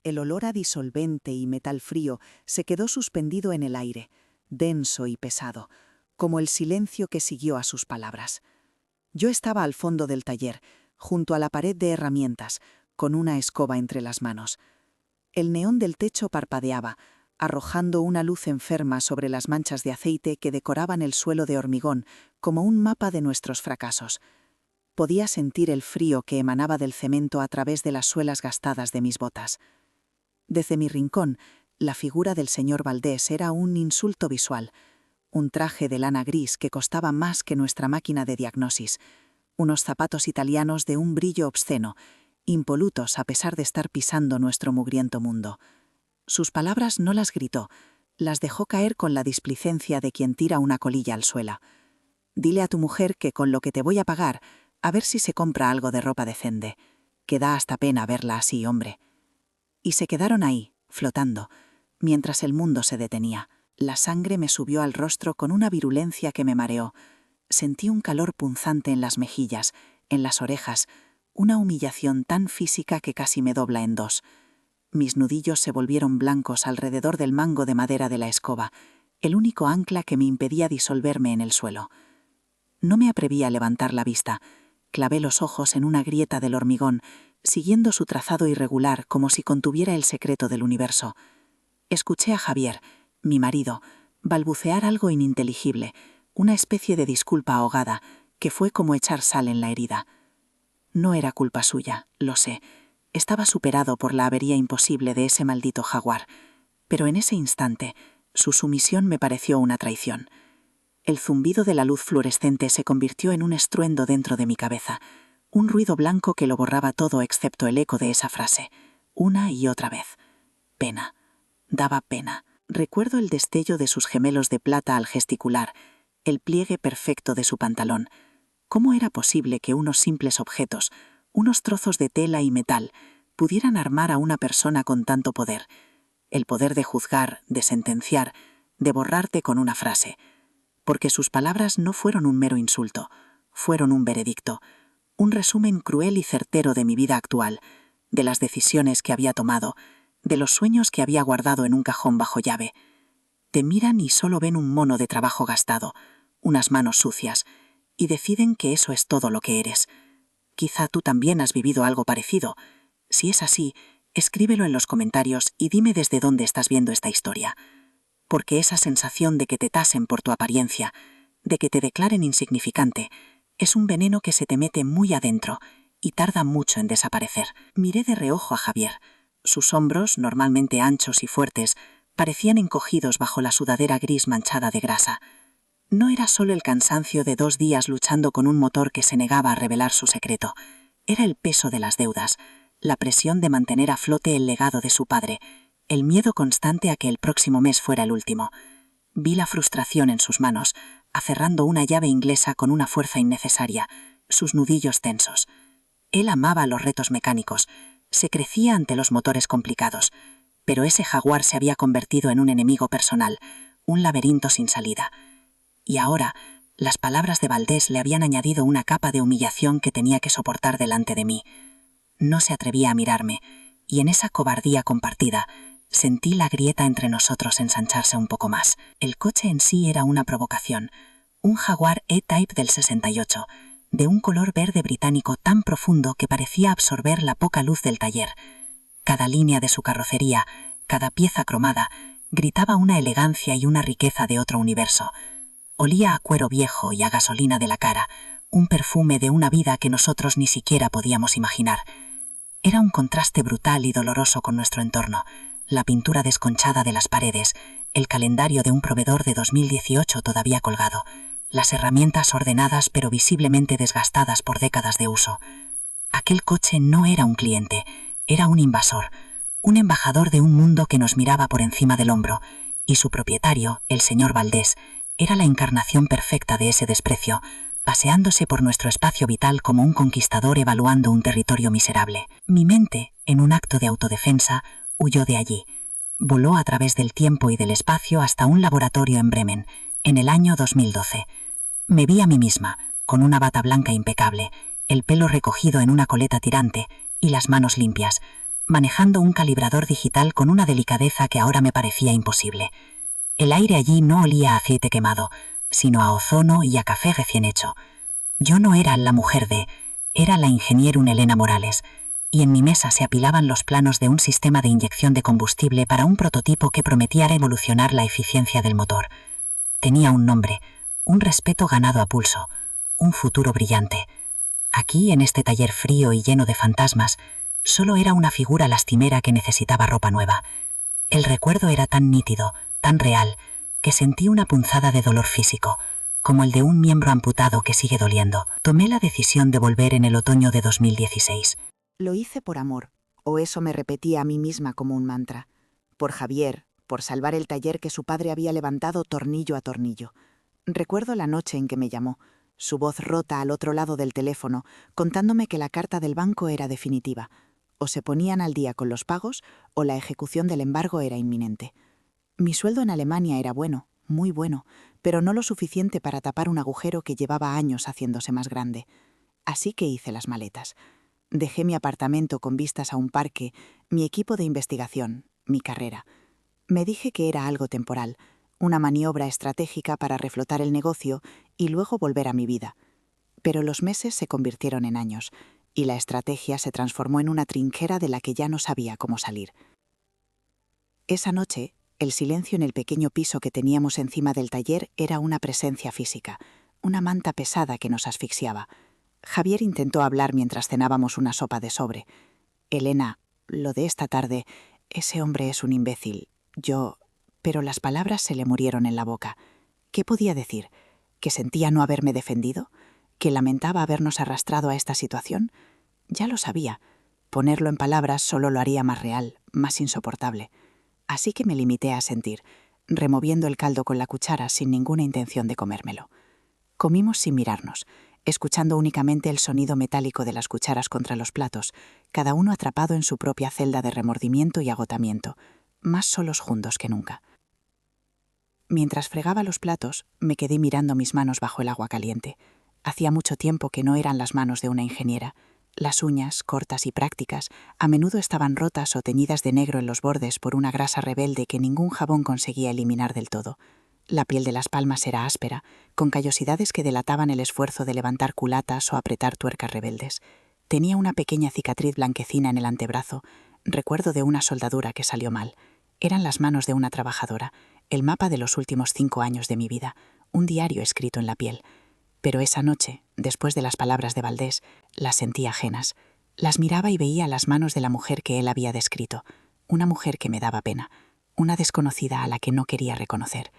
El olor a disolvente y metal frío se quedó suspendido en el aire, denso y pesado, como el silencio que siguió a sus palabras. Yo estaba al fondo del taller, junto a la pared de herramientas, con una escoba entre las manos. El neón del techo parpadeaba, arrojando una luz enferma sobre las manchas de aceite que decoraban el suelo de hormigón, como un mapa de nuestros fracasos. Podía sentir el frío que emanaba del cemento a través de las suelas gastadas de mis botas. Desde mi rincón, la figura del señor Valdés era un insulto visual, un traje de lana gris que costaba más que nuestra máquina de diagnosis, unos zapatos italianos de un brillo obsceno, impolutos a pesar de estar pisando nuestro mugriento mundo. Sus palabras no las gritó, las dejó caer con la displicencia de quien tira una colilla al suelo. Dile a tu mujer que con lo que te voy a pagar, a ver si se compra algo de ropa decente, que da hasta pena verla así, hombre. Y se quedaron ahí, flotando, mientras el mundo se detenía. La sangre me subió al rostro con una virulencia que me mareó. Sentí un calor punzante en las mejillas, en las orejas, una humillación tan física que casi me dobla en dos. Mis nudillos se volvieron blancos alrededor del mango de madera de la escoba, el único ancla que me impedía disolverme en el suelo. No me atreví a levantar la vista. Clavé los ojos en una grieta del hormigón, siguiendo su trazado irregular como si contuviera el secreto del universo. Escuché a Javier, mi marido, balbucear algo ininteligible, una especie de disculpa ahogada, que fue como echar sal en la herida. No era culpa suya, lo sé. Estaba superado por la avería imposible de ese maldito jaguar, pero en ese instante su sumisión me pareció una traición. El zumbido de la luz fluorescente se convirtió en un estruendo dentro de mi cabeza, un ruido blanco que lo borraba todo excepto el eco de esa frase, una y otra vez. Pena. Daba pena. Recuerdo el destello de sus gemelos de plata al gesticular, el pliegue perfecto de su pantalón. ¿Cómo era posible que unos simples objetos, unos trozos de tela y metal, pudieran armar a una persona con tanto poder? El poder de juzgar, de sentenciar, de borrarte con una frase. Porque sus palabras no fueron un mero insulto, fueron un veredicto, un resumen cruel y certero de mi vida actual, de las decisiones que había tomado, de los sueños que había guardado en un cajón bajo llave. Te miran y solo ven un mono de trabajo gastado, unas manos sucias, y deciden que eso es todo lo que eres. Quizá tú también has vivido algo parecido. Si es así, escríbelo en los comentarios y dime desde dónde estás viendo esta historia. Porque esa sensación de que te tasen por tu apariencia, de que te declaren insignificante, es un veneno que se te mete muy adentro y tarda mucho en desaparecer. Miré de reojo a Javier. Sus hombros, normalmente anchos y fuertes, parecían encogidos bajo la sudadera gris manchada de grasa. No era solo el cansancio de 2 días luchando con un motor que se negaba a revelar su secreto. Era el peso de las deudas, la presión de mantener a flote el legado de su padre, el miedo constante a que el próximo mes fuera el último. Vi la frustración en sus manos, aferrando una llave inglesa con una fuerza innecesaria, sus nudillos tensos. Él amaba los retos mecánicos, se crecía ante los motores complicados, pero ese jaguar se había convertido en un enemigo personal, un laberinto sin salida. Y ahora, las palabras de Valdés le habían añadido una capa de humillación que tenía que soportar delante de mí. No se atrevía a mirarme, y en esa cobardía compartida, sentí la grieta entre nosotros ensancharse un poco más. El coche en sí era una provocación, un Jaguar E-Type del 68, de un color verde británico tan profundo que parecía absorber la poca luz del taller. Cada línea de su carrocería, cada pieza cromada, gritaba una elegancia y una riqueza de otro universo. Olía a cuero viejo y a gasolina de la cara, un perfume de una vida que nosotros ni siquiera podíamos imaginar. Era un contraste brutal y doloroso con nuestro entorno, la pintura desconchada de las paredes, el calendario de un proveedor de 2018 todavía colgado, las herramientas ordenadas pero visiblemente desgastadas por décadas de uso. Aquel coche no era un cliente, era un invasor, un embajador de un mundo que nos miraba por encima del hombro, y su propietario, el señor Valdés, era la encarnación perfecta de ese desprecio, paseándose por nuestro espacio vital como un conquistador evaluando un territorio miserable. Mi mente, en un acto de autodefensa, huyó de allí. Voló a través del tiempo y del espacio hasta un laboratorio en Bremen, en el año 2012. Me vi a mí misma, con una bata blanca impecable, el pelo recogido en una coleta tirante y las manos limpias, manejando un calibrador digital con una delicadeza que ahora me parecía imposible. El aire allí no olía a aceite quemado, sino a ozono y a café recién hecho. Yo no era la mujer era la ingeniera Elena Morales, y en mi mesa se apilaban los planos de un sistema de inyección de combustible para un prototipo que prometía revolucionar la eficiencia del motor. Tenía un nombre, un respeto ganado a pulso, un futuro brillante. Aquí, en este taller frío y lleno de fantasmas, solo era una figura lastimera que necesitaba ropa nueva. El recuerdo era tan nítido, tan real, que sentí una punzada de dolor físico, como el de un miembro amputado que sigue doliendo. Tomé la decisión de volver en el otoño de 2016. Lo hice por amor, o eso me repetía a mí misma como un mantra. Por Javier, por salvar el taller que su padre había levantado tornillo a tornillo. Recuerdo la noche en que me llamó, su voz rota al otro lado del teléfono, contándome que la carta del banco era definitiva. O se ponían al día con los pagos, o la ejecución del embargo era inminente. Mi sueldo en Alemania era bueno, muy bueno, pero no lo suficiente para tapar un agujero que llevaba años haciéndose más grande. Así que hice las maletas. Dejé mi apartamento con vistas a un parque, mi equipo de investigación, mi carrera. Me dije que era algo temporal, una maniobra estratégica para reflotar el negocio y luego volver a mi vida. Pero los meses se convirtieron en años, y la estrategia se transformó en una trinchera de la que ya no sabía cómo salir. Esa noche, el silencio en el pequeño piso que teníamos encima del taller era una presencia física, una manta pesada que nos asfixiaba. Javier intentó hablar mientras cenábamos una sopa de sobre. Elena, lo de esta tarde, ese hombre es un imbécil. Pero las palabras se le murieron en la boca. ¿Qué podía decir? ¿Que sentía no haberme defendido? ¿Que lamentaba habernos arrastrado a esta situación? Ya lo sabía. Ponerlo en palabras solo lo haría más real, más insoportable. Así que me limité a sentir, removiendo el caldo con la cuchara sin ninguna intención de comérmelo. Comimos sin mirarnos, escuchando únicamente el sonido metálico de las cucharas contra los platos, cada uno atrapado en su propia celda de remordimiento y agotamiento, más solos juntos que nunca. Mientras fregaba los platos, me quedé mirando mis manos bajo el agua caliente. Hacía mucho tiempo que no eran las manos de una ingeniera. Las uñas, cortas y prácticas, a menudo estaban rotas o teñidas de negro en los bordes por una grasa rebelde que ningún jabón conseguía eliminar del todo. La piel de las palmas era áspera, con callosidades que delataban el esfuerzo de levantar culatas o apretar tuercas rebeldes. Tenía una pequeña cicatriz blanquecina en el antebrazo, recuerdo de una soldadura que salió mal. Eran las manos de una trabajadora, el mapa de los últimos 5 años de mi vida, un diario escrito en la piel. Pero esa noche, después de las palabras de Valdés, las sentí ajenas. Las miraba y veía las manos de la mujer que él había descrito, una mujer que me daba pena, una desconocida a la que no quería reconocer.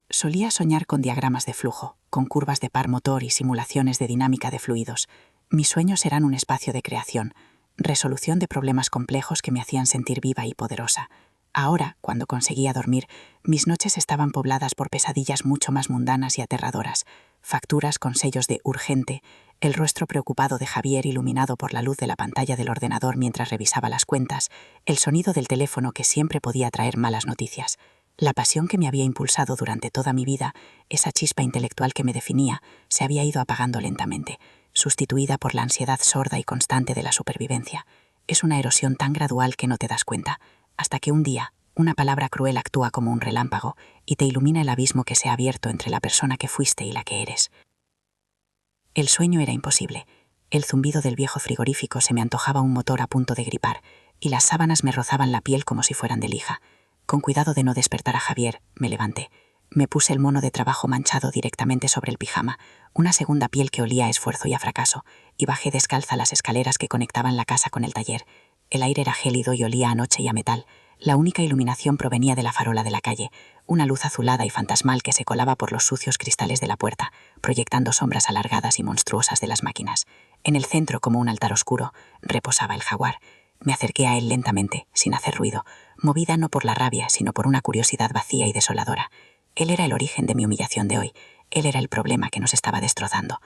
Solía soñar con diagramas de flujo, con curvas de par motor y simulaciones de dinámica de fluidos. Mis sueños eran un espacio de creación, resolución de problemas complejos que me hacían sentir viva y poderosa. Ahora, cuando conseguía dormir, mis noches estaban pobladas por pesadillas mucho más mundanas y aterradoras, facturas con sellos de urgente, el rostro preocupado de Javier iluminado por la luz de la pantalla del ordenador mientras revisaba las cuentas, el sonido del teléfono que siempre podía traer malas noticias. La pasión que me había impulsado durante toda mi vida, esa chispa intelectual que me definía, se había ido apagando lentamente, sustituida por la ansiedad sorda y constante de la supervivencia. Es una erosión tan gradual que no te das cuenta, hasta que un día, una palabra cruel actúa como un relámpago y te ilumina el abismo que se ha abierto entre la persona que fuiste y la que eres. El sueño era imposible. El zumbido del viejo frigorífico se me antojaba un motor a punto de gripar, y las sábanas me rozaban la piel como si fueran de lija. Con cuidado de no despertar a Javier, me levanté. Me puse el mono de trabajo manchado directamente sobre el pijama, una segunda piel que olía a esfuerzo y a fracaso, y bajé descalza las escaleras que conectaban la casa con el taller. El aire era gélido y olía a noche y a metal. La única iluminación provenía de la farola de la calle, una luz azulada y fantasmal que se colaba por los sucios cristales de la puerta, proyectando sombras alargadas y monstruosas de las máquinas. En el centro, como un altar oscuro, reposaba el jaguar. Me acerqué a él lentamente, sin hacer ruido, movida no por la rabia, sino por una curiosidad vacía y desoladora. Él era el origen de mi humillación de hoy. Él era el problema que nos estaba destrozando.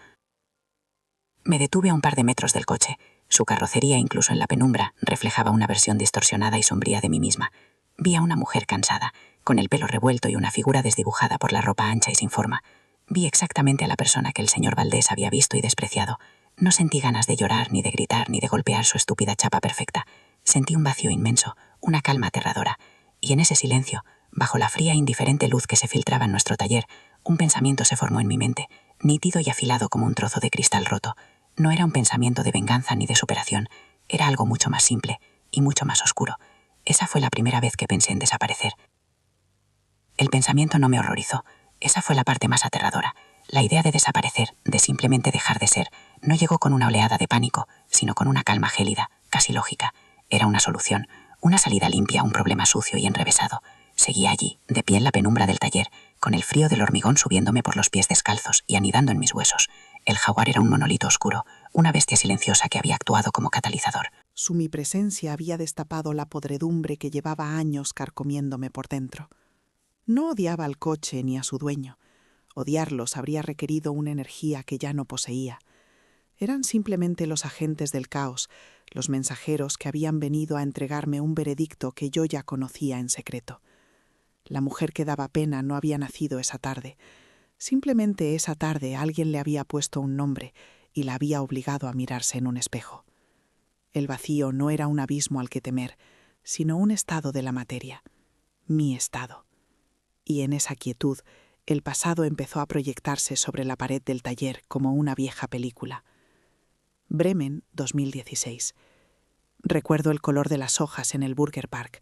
Me detuve a un par de metros del coche. Su carrocería, incluso en la penumbra, reflejaba una versión distorsionada y sombría de mí misma. Vi a una mujer cansada, con el pelo revuelto y una figura desdibujada por la ropa ancha y sin forma. Vi exactamente a la persona que el señor Valdés había visto y despreciado. No sentí ganas de llorar, ni de gritar, ni de golpear su estúpida chapa perfecta. Sentí un vacío inmenso, una calma aterradora. Y en ese silencio, bajo la fría e indiferente luz que se filtraba en nuestro taller, un pensamiento se formó en mi mente, nítido y afilado como un trozo de cristal roto. No era un pensamiento de venganza ni de superación. Era algo mucho más simple y mucho más oscuro. Esa fue la primera vez que pensé en desaparecer. El pensamiento no me horrorizó. Esa fue la parte más aterradora. La idea de desaparecer, de simplemente dejar de ser, no llegó con una oleada de pánico, sino con una calma gélida, casi lógica. Era una solución, una salida limpia a un problema sucio y enrevesado. Seguía allí, de pie en la penumbra del taller, con el frío del hormigón subiéndome por los pies descalzos y anidando en mis huesos. El jaguar era un monolito oscuro, una bestia silenciosa que había actuado como catalizador. Su mi presencia había destapado la podredumbre que llevaba años carcomiéndome por dentro. No odiaba al coche ni a su dueño. Odiarlos habría requerido una energía que ya no poseía. Eran simplemente los agentes del caos, los mensajeros que habían venido a entregarme un veredicto que yo ya conocía en secreto. La mujer que daba pena no había nacido esa tarde. Simplemente esa tarde alguien le había puesto un nombre y la había obligado a mirarse en un espejo. El vacío no era un abismo al que temer, sino un estado de la materia, mi estado. Y en esa quietud, el pasado empezó a proyectarse sobre la pared del taller como una vieja película. Bremen, 2016. Recuerdo el color de las hojas en el Burger Park,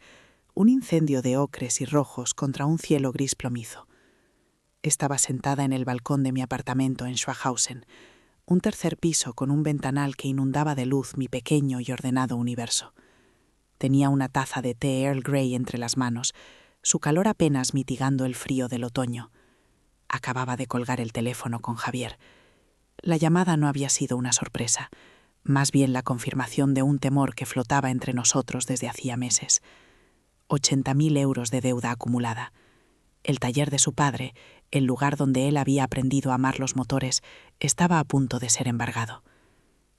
un incendio de ocres y rojos contra un cielo gris plomizo. Estaba sentada en el balcón de mi apartamento en Schwachhausen, un tercer piso con un ventanal que inundaba de luz mi pequeño y ordenado universo. Tenía una taza de té Earl Grey entre las manos, su calor apenas mitigando el frío del otoño. Acababa de colgar el teléfono con Javier. La llamada no había sido una sorpresa, más bien la confirmación de un temor que flotaba entre nosotros desde hacía meses. 80.000 euros de deuda acumulada. El taller de su padre, el lugar donde él había aprendido a amar los motores, estaba a punto de ser embargado.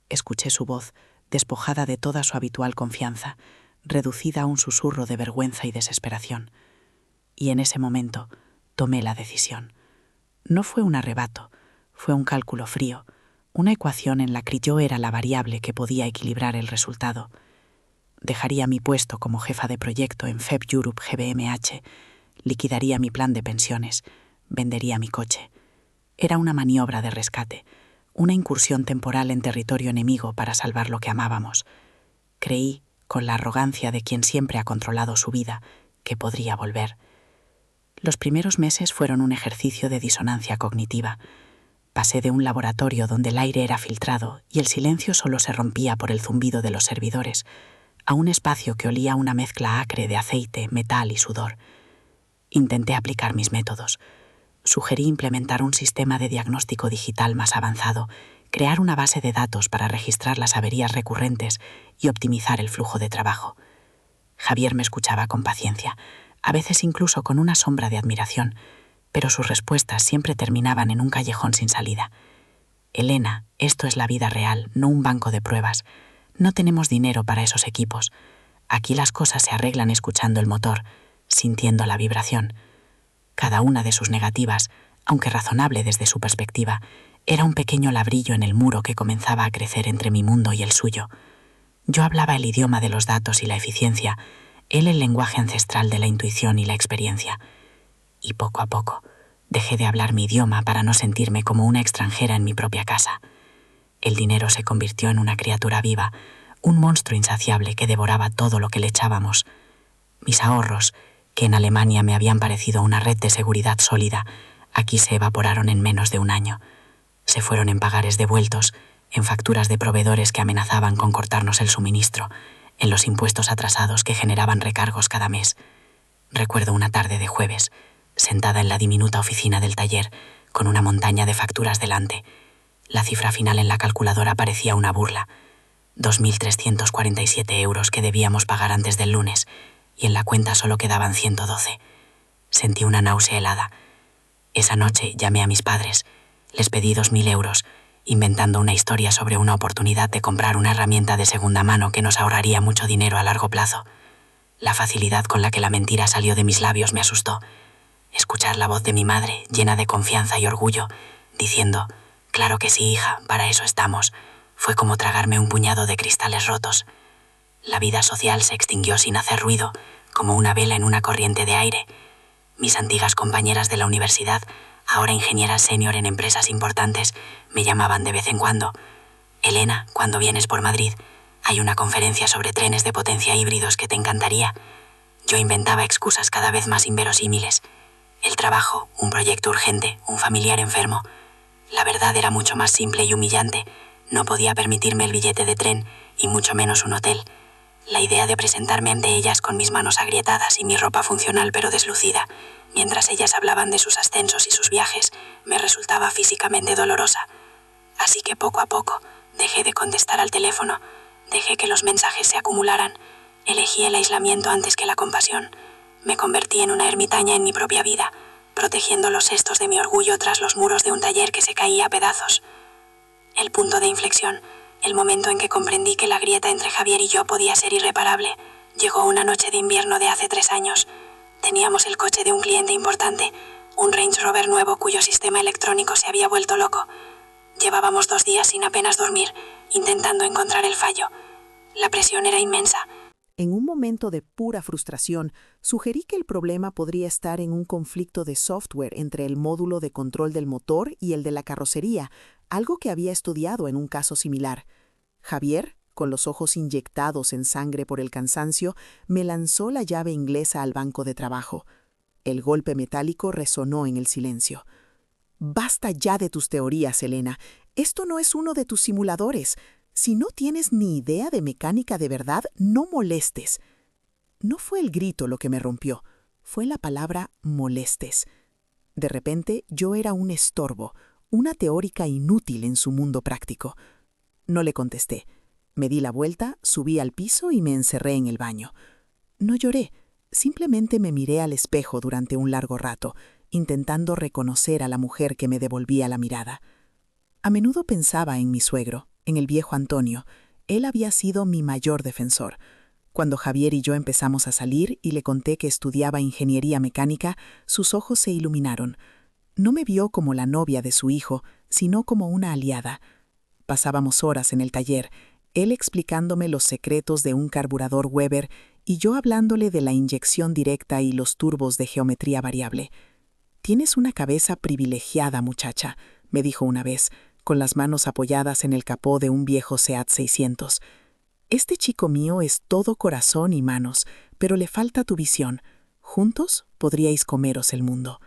Escuché su voz, despojada de toda su habitual confianza, reducida a un susurro de vergüenza y desesperación. Y en ese momento tomé la decisión. No fue un arrebato, fue un cálculo frío, una ecuación en la que yo era la variable que podía equilibrar el resultado. Dejaría mi puesto como jefa de proyecto en FEB Europe GmbH, liquidaría mi plan de pensiones, vendería mi coche. Era una maniobra de rescate, una incursión temporal en territorio enemigo para salvar lo que amábamos. Creí, con la arrogancia de quien siempre ha controlado su vida, que podría volver. Los primeros meses fueron un ejercicio de disonancia cognitiva. Pasé de un laboratorio donde el aire era filtrado y el silencio solo se rompía por el zumbido de los servidores, a un espacio que olía a una mezcla acre de aceite, metal y sudor. Intenté aplicar mis métodos. Sugerí implementar un sistema de diagnóstico digital más avanzado, crear una base de datos para registrar las averías recurrentes y optimizar el flujo de trabajo. Javier me escuchaba con paciencia, a veces incluso con una sombra de admiración, pero sus respuestas siempre terminaban en un callejón sin salida. Elena, esto es la vida real, no un banco de pruebas. No tenemos dinero para esos equipos. Aquí las cosas se arreglan escuchando el motor, sintiendo la vibración. Cada una de sus negativas, aunque razonable desde su perspectiva, era un pequeño labrillo en el muro que comenzaba a crecer entre mi mundo y el suyo. Yo hablaba el idioma de los datos y la eficiencia, él el lenguaje ancestral de la intuición y la experiencia. Y poco a poco dejé de hablar mi idioma para no sentirme como una extranjera en mi propia casa. El dinero se convirtió en una criatura viva, un monstruo insaciable que devoraba todo lo que le echábamos. Mis ahorros, que en Alemania me habían parecido una red de seguridad sólida, aquí se evaporaron en menos de un año. Se fueron en pagares devueltos, en facturas de proveedores que amenazaban con cortarnos el suministro, en los impuestos atrasados que generaban recargos cada mes. Recuerdo una tarde de jueves, sentada en la diminuta oficina del taller, con una montaña de facturas delante. La cifra final en la calculadora parecía una burla. 2.347 euros que debíamos pagar antes del lunes, y en la cuenta solo quedaban 112. Sentí una náusea helada. Esa noche llamé a mis padres. Les pedí 2.000 euros, inventando una historia sobre una oportunidad de comprar una herramienta de segunda mano que nos ahorraría mucho dinero a largo plazo. La facilidad con la que la mentira salió de mis labios me asustó. Escuchar la voz de mi madre, llena de confianza y orgullo, diciendo: «Claro que sí, hija, para eso estamos», Fue como tragarme un puñado de cristales rotos. La vida social se extinguió sin hacer ruido, como una vela en una corriente de aire. Mis antiguas compañeras de la universidad, ahora ingenieras senior en empresas importantes, me llamaban de vez en cuando. Elena, cuando vienes por Madrid, hay una conferencia sobre trenes de potencia híbridos que te encantaría. Yo inventaba excusas cada vez más inverosímiles. El trabajo, un proyecto urgente, un familiar enfermo. La verdad era mucho más simple y humillante. No podía permitirme el billete de tren, y mucho menos un hotel. La idea de presentarme ante ellas con mis manos agrietadas y mi ropa funcional pero deslucida, mientras ellas hablaban de sus ascensos y sus viajes, me resultaba físicamente dolorosa. Así que poco a poco dejé de contestar al teléfono, dejé que los mensajes se acumularan, elegí el aislamiento antes que la compasión. Me convertí en una ermitaña en mi propia vida, protegiendo los cestos de mi orgullo tras los muros de un taller que se caía a pedazos. El punto de inflexión, el momento en que comprendí que la grieta entre Javier y yo podía ser irreparable, llegó una noche de invierno de hace 3 años. Teníamos el coche de un cliente importante, un Range Rover nuevo cuyo sistema electrónico se había vuelto loco. Llevábamos 2 días sin apenas dormir, intentando encontrar el fallo. La presión era inmensa. En un momento de pura frustración, sugerí que el problema podría estar en un conflicto de software entre el módulo de control del motor y el de la carrocería, algo que había estudiado en un caso similar. Javier, con los ojos inyectados en sangre por el cansancio, me lanzó la llave inglesa al banco de trabajo. El golpe metálico resonó en el silencio. «Basta ya de tus teorías, Elena. Esto no es uno de tus simuladores. Si no tienes ni idea de mecánica de verdad, no molestes». No fue el grito lo que me rompió, fue la palabra molestes. De repente yo era un estorbo, una teórica inútil en su mundo práctico. No le contesté. Me di la vuelta, subí al piso y me encerré en el baño. No lloré, simplemente me miré al espejo durante un largo rato, intentando reconocer a la mujer que me devolvía la mirada. A menudo pensaba en mi suegro, en el viejo Antonio. Él había sido mi mayor defensor. Cuando Javier y yo empezamos a salir y le conté que estudiaba ingeniería mecánica, sus ojos se iluminaron. No me vio como la novia de su hijo, sino como una aliada. Pasábamos horas en el taller, él explicándome los secretos de un carburador Weber y yo hablándole de la inyección directa y los turbos de geometría variable. «Tienes una cabeza privilegiada, muchacha», me dijo una vez, con las manos apoyadas en el capó de un viejo Seat 600. «Este chico mío es todo corazón y manos, pero le falta tu visión. Juntos podríais comeros el mundo».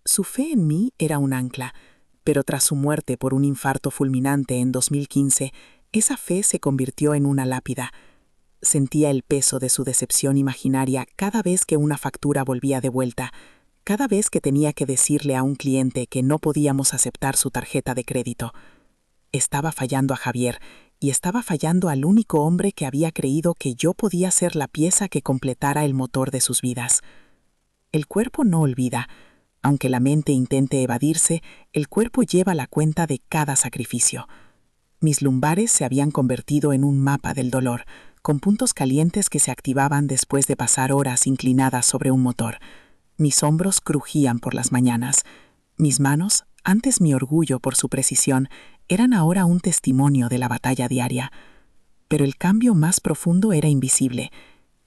Su fe en mí era un ancla, pero tras su muerte por un infarto fulminante en 2015, esa fe se convirtió en una lápida. Sentía el peso de su decepción imaginaria cada vez que una factura volvía de vuelta, cada vez que tenía que decirle a un cliente que no podíamos aceptar su tarjeta de crédito. Estaba fallando a Javier y estaba fallando al único hombre que había creído que yo podía ser la pieza que completara el motor de sus vidas. El cuerpo no olvida. Aunque la mente intente evadirse, el cuerpo lleva la cuenta de cada sacrificio. Mis lumbares se habían convertido en un mapa del dolor, con puntos calientes que se activaban después de pasar horas inclinadas sobre un motor. Mis hombros crujían por las mañanas. Mis manos, antes mi orgullo por su precisión, eran ahora un testimonio de la batalla diaria. Pero el cambio más profundo era invisible.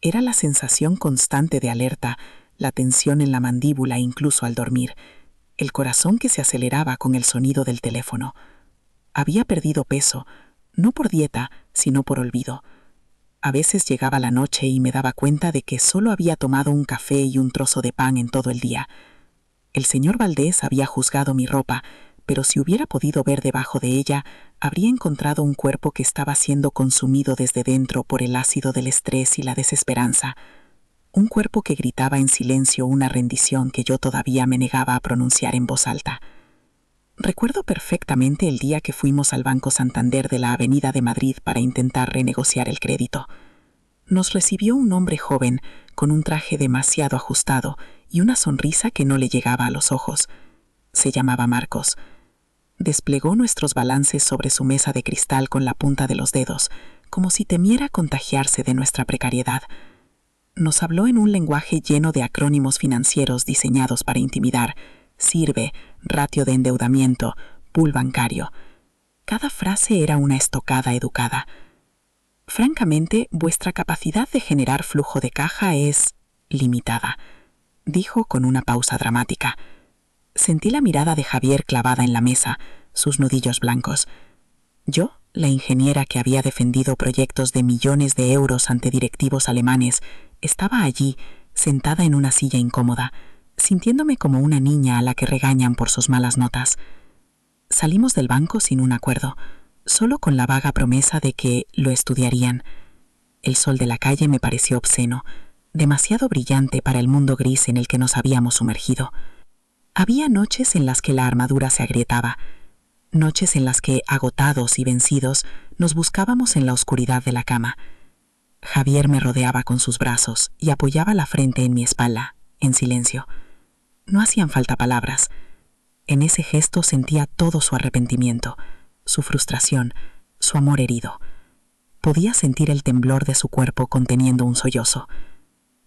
Era la sensación constante de alerta, la tensión en la mandíbula incluso al dormir, el corazón que se aceleraba con el sonido del teléfono. Había perdido peso, no por dieta, sino por olvido. A veces llegaba la noche y me daba cuenta de que solo había tomado un café y un trozo de pan en todo el día. El señor Valdés había juzgado mi ropa, pero si hubiera podido ver debajo de ella, habría encontrado un cuerpo que estaba siendo consumido desde dentro por el ácido del estrés y la desesperanza. Un cuerpo que gritaba en silencio una rendición que yo todavía me negaba a pronunciar en voz alta. Recuerdo perfectamente el día que fuimos al Banco Santander de la Avenida de Madrid para intentar renegociar el crédito. Nos recibió un hombre joven, con un traje demasiado ajustado y una sonrisa que no le llegaba a los ojos. Se llamaba Marcos. Desplegó nuestros balances sobre su mesa de cristal con la punta de los dedos, como si temiera contagiarse de nuestra precariedad. Nos habló en un lenguaje lleno de acrónimos financieros diseñados para intimidar: SIRVE, ratio de endeudamiento, pool bancario. Cada frase era una estocada educada. Francamente, vuestra capacidad de generar flujo de caja es limitada, dijo con una pausa dramática. Sentí la mirada de Javier clavada en la mesa, sus nudillos blancos. Yo, la ingeniera que había defendido proyectos de millones de euros ante directivos alemanes, estaba allí, sentada en una silla incómoda, sintiéndome como una niña a la que regañan por sus malas notas. Salimos del banco sin un acuerdo, solo con la vaga promesa de que lo estudiarían. El sol de la calle me pareció obsceno, demasiado brillante para el mundo gris en el que nos habíamos sumergido. Había noches en las que la armadura se agrietaba, noches en las que, agotados y vencidos, nos buscábamos en la oscuridad de la cama. Javier me rodeaba con sus brazos y apoyaba la frente en mi espalda, en silencio. No hacían falta palabras. En ese gesto sentía todo su arrepentimiento, su frustración, su amor herido. Podía sentir el temblor de su cuerpo conteniendo un sollozo.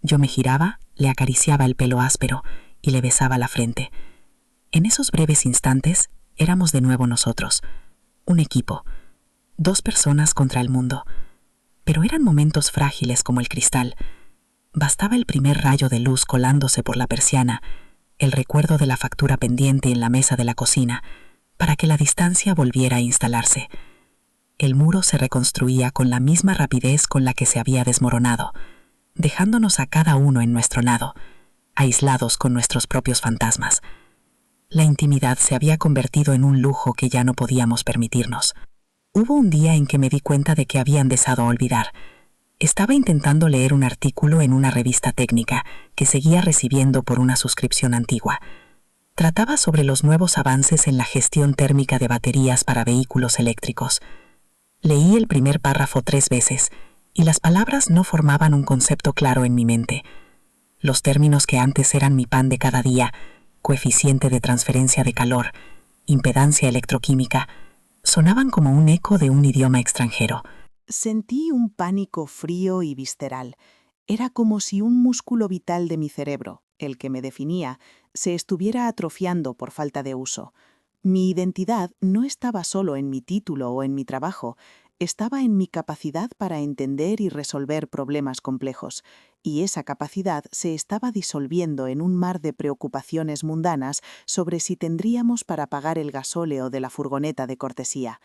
Yo me giraba, le acariciaba el pelo áspero y le besaba la frente. En esos breves instantes éramos de nuevo nosotros, un equipo, 2 personas contra el mundo. Pero eran momentos frágiles como el cristal. Bastaba el primer rayo de luz colándose por la persiana, el recuerdo de la factura pendiente en la mesa de la cocina, para que la distancia volviera a instalarse. El muro se reconstruía con la misma rapidez con la que se había desmoronado, dejándonos a cada uno en nuestro lado, aislados con nuestros propios fantasmas. La intimidad se había convertido en un lujo que ya no podíamos permitirnos. Hubo un día en que me di cuenta de que había empezado a olvidar. Estaba intentando leer un artículo en una revista técnica que seguía recibiendo por una suscripción antigua. Trataba sobre los nuevos avances en la gestión térmica de baterías para vehículos eléctricos. Leí el primer párrafo 3 veces y las palabras no formaban un concepto claro en mi mente. Los términos que antes eran mi pan de cada día, coeficiente de transferencia de calor, impedancia electroquímica, sonaban como un eco de un idioma extranjero. Sentí un pánico frío y visceral. Era como si un músculo vital de mi cerebro, el que me definía, se estuviera atrofiando por falta de uso. Mi identidad no estaba solo en mi título o en mi trabajo, estaba en mi capacidad para entender y resolver problemas complejos, y esa capacidad se estaba disolviendo en un mar de preocupaciones mundanas sobre si tendríamos para pagar el gasóleo de la furgoneta de cortesía.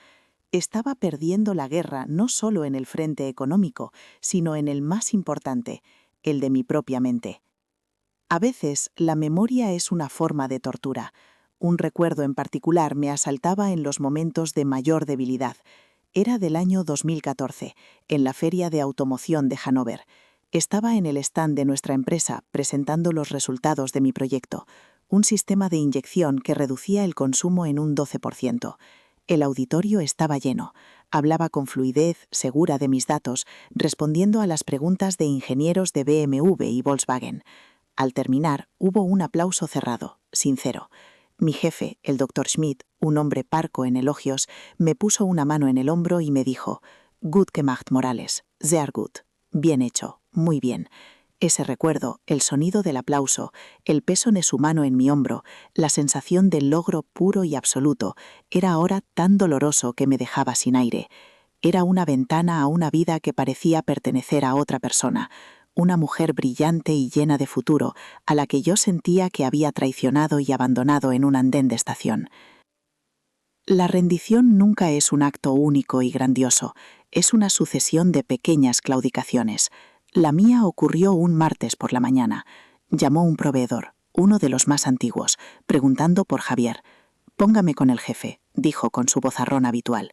Estaba perdiendo la guerra no solo en el frente económico, sino en el más importante, el de mi propia mente. A veces, la memoria es una forma de tortura. Un recuerdo en particular me asaltaba en los momentos de mayor debilidad. Era del año 2014, en la Feria de Automoción de Hannover. Estaba en el stand de nuestra empresa presentando los resultados de mi proyecto, un sistema de inyección que reducía el consumo en un 12%. El auditorio estaba lleno. Hablaba con fluidez, segura de mis datos, respondiendo a las preguntas de ingenieros de BMW y Volkswagen. Al terminar, hubo un aplauso cerrado, sincero. Mi jefe, el Dr. Schmidt, un hombre parco en elogios, me puso una mano en el hombro y me dijo: «Gut gemacht, Morales. Sehr gut. Bien hecho. Muy bien». Ese recuerdo, el sonido del aplauso, el peso de su mano en mi hombro, la sensación del logro puro y absoluto, era ahora tan doloroso que me dejaba sin aire. Era una ventana a una vida que parecía pertenecer a otra persona, una mujer brillante y llena de futuro, a la que yo sentía que había traicionado y abandonado en un andén de estación. La rendición nunca es un acto único y grandioso, es una sucesión de pequeñas claudicaciones. La mía ocurrió un martes por la mañana. Llamó un proveedor, uno de los más antiguos, preguntando por Javier. «Póngame con el jefe», dijo con su vozarrón habitual.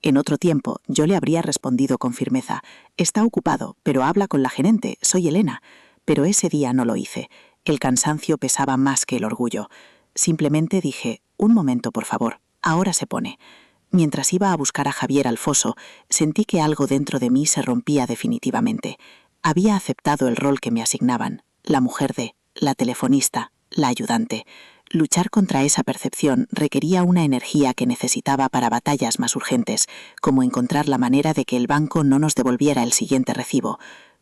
En otro tiempo yo le habría respondido con firmeza: «Está ocupado, pero habla con la gerente, soy Elena». Pero ese día no lo hice. El cansancio pesaba más que el orgullo. Simplemente dije: «Un momento, por favor, ahora se pone». Mientras iba a buscar a Javier al foso, sentí que algo dentro de mí se rompía definitivamente. Había aceptado el rol que me asignaban, la mujer de, la telefonista, la ayudante. Luchar contra esa percepción requería una energía que necesitaba para batallas más urgentes, como encontrar la manera de que el banco no nos devolviera el siguiente recibo.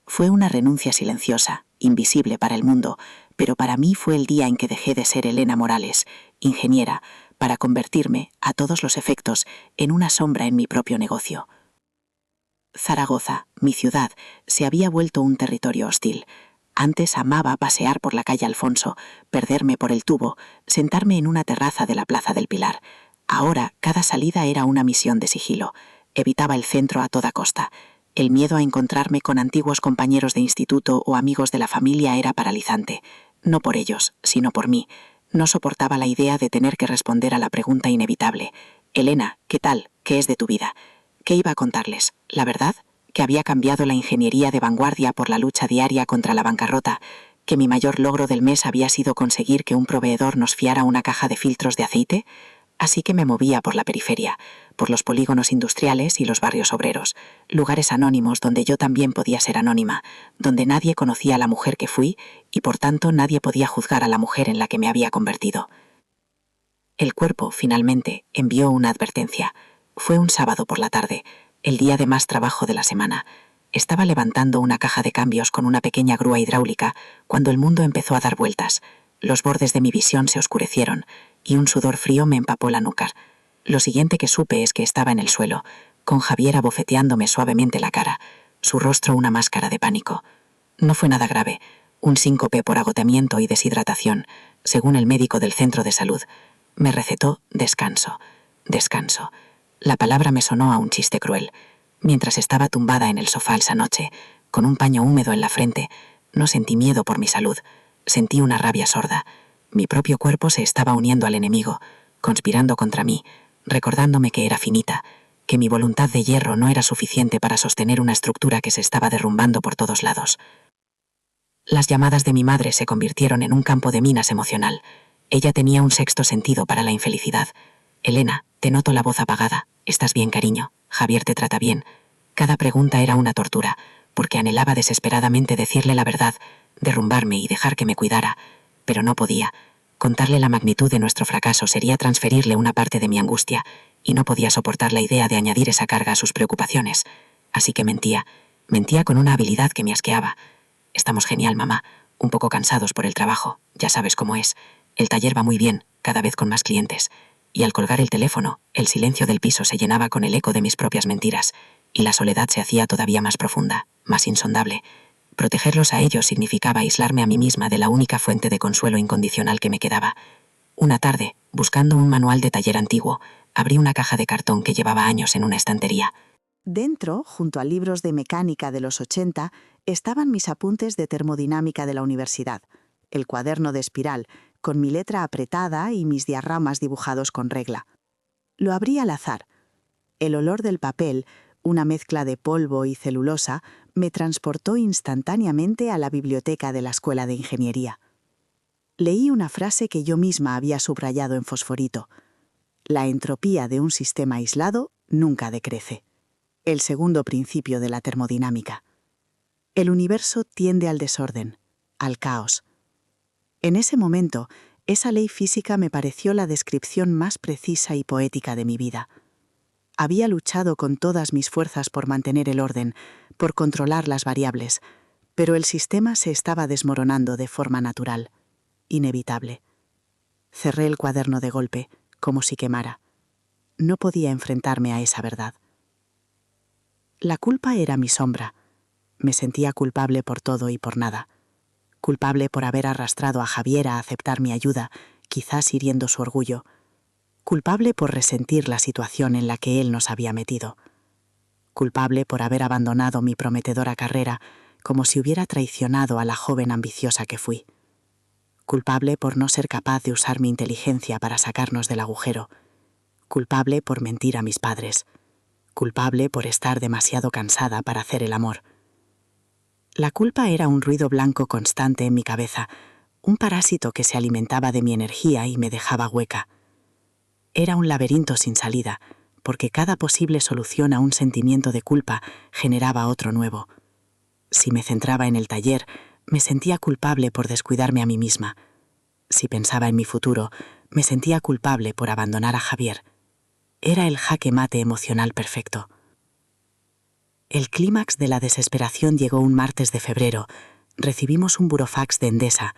Fue una renuncia silenciosa, invisible para el mundo, pero para mí fue el día en que dejé de ser Elena Morales, ingeniera, para convertirme, a todos los efectos, en una sombra en mi propio negocio. Zaragoza, mi ciudad, se había vuelto un territorio hostil. Antes amaba pasear por la calle Alfonso, perderme por el Tubo, sentarme en una terraza de la Plaza del Pilar. Ahora, cada salida era una misión de sigilo. Evitaba el centro a toda costa. El miedo a encontrarme con antiguos compañeros de instituto o amigos de la familia era paralizante. No por ellos, sino por mí. No soportaba la idea de tener que responder a la pregunta inevitable. Elena, ¿qué tal? ¿Qué es de tu vida? ¿Qué iba a contarles? ¿La verdad? ¿Que había cambiado la ingeniería de vanguardia por la lucha diaria contra la bancarrota? ¿Que mi mayor logro del mes había sido conseguir que un proveedor nos fiara una caja de filtros de aceite? Así que me movía por la periferia, por los polígonos industriales y los barrios obreros, lugares anónimos donde yo también podía ser anónima, donde nadie conocía a la mujer que fui y por tanto nadie podía juzgar a la mujer en la que me había convertido. El cuerpo, finalmente, envió una advertencia. Fue un sábado por la tarde, el día de más trabajo de la semana. Estaba levantando una caja de cambios con una pequeña grúa hidráulica cuando el mundo empezó a dar vueltas. Los bordes de mi visión se oscurecieron y un sudor frío me empapó la nuca. Lo siguiente que supe es que estaba en el suelo, con Javier abofeteándome suavemente la cara, su rostro una máscara de pánico. No fue nada grave, un síncope por agotamiento y deshidratación, según el médico del centro de salud. Me recetó descanso, descanso. La palabra me sonó a un chiste cruel. Mientras estaba tumbada en el sofá esa noche, con un paño húmedo en la frente, no sentí miedo por mi salud, sentí una rabia sorda. Mi propio cuerpo se estaba uniendo al enemigo, conspirando contra mí, recordándome que era finita, que mi voluntad de hierro no era suficiente para sostener una estructura que se estaba derrumbando por todos lados. Las llamadas de mi madre se convirtieron en un campo de minas emocional. Ella tenía un sexto sentido para la infelicidad. Elena, te noto la voz apagada. ¿Estás bien, cariño? Javier te trata bien. Cada pregunta era una tortura, porque anhelaba desesperadamente decirle la verdad, derrumbarme y dejar que me cuidara, pero no podía. Contarle la magnitud de nuestro fracaso sería transferirle una parte de mi angustia, y no podía soportar la idea de añadir esa carga a sus preocupaciones. Así que mentía con una habilidad que me asqueaba. Estamos genial, mamá, un poco cansados por el trabajo, ya sabes cómo es. El taller va muy bien, cada vez con más clientes. Y al colgar el teléfono, el silencio del piso se llenaba con el eco de mis propias mentiras, y la soledad se hacía todavía más profunda, más insondable. Protegerlos a ellos significaba aislarme a mí misma de la única fuente de consuelo incondicional que me quedaba. Una tarde, buscando un manual de taller antiguo, abrí una caja de cartón que llevaba años en una estantería. Dentro, junto a libros de mecánica de los 80, estaban mis apuntes de termodinámica de la universidad, el cuaderno de espiral, con mi letra apretada y mis diagramas dibujados con regla. Lo abrí al azar. El olor del papel, una mezcla de polvo y celulosa, me transportó instantáneamente a la biblioteca de la Escuela de Ingeniería. Leí una frase que yo misma había subrayado en fosforito. La entropía de un sistema aislado nunca decrece. El segundo principio de la termodinámica. El universo tiende al desorden, al caos. En ese momento, esa ley física me pareció la descripción más precisa y poética de mi vida. Había luchado con todas mis fuerzas por mantener el orden, por controlar las variables, pero el sistema se estaba desmoronando de forma natural, inevitable. Cerré el cuaderno de golpe, como si quemara. No podía enfrentarme a esa verdad. La culpa era mi sombra. Me sentía culpable por todo y por nada. Culpable por haber arrastrado a Javier a aceptar mi ayuda, quizás hiriendo su orgullo. Culpable por resentir la situación en la que él nos había metido. Culpable por haber abandonado mi prometedora carrera, como si hubiera traicionado a la joven ambiciosa que fui. Culpable por no ser capaz de usar mi inteligencia para sacarnos del agujero. Culpable por mentir a mis padres. Culpable por estar demasiado cansada para hacer el amor. La culpa era un ruido blanco constante en mi cabeza, un parásito que se alimentaba de mi energía y me dejaba hueca. Era un laberinto sin salida, porque cada posible solución a un sentimiento de culpa generaba otro nuevo. Si me centraba en el taller, me sentía culpable por descuidarme a mí misma. Si pensaba en mi futuro, me sentía culpable por abandonar a Javier. Era el jaque mate emocional perfecto. El clímax de la desesperación llegó un martes de febrero. Recibimos un burofax de Endesa.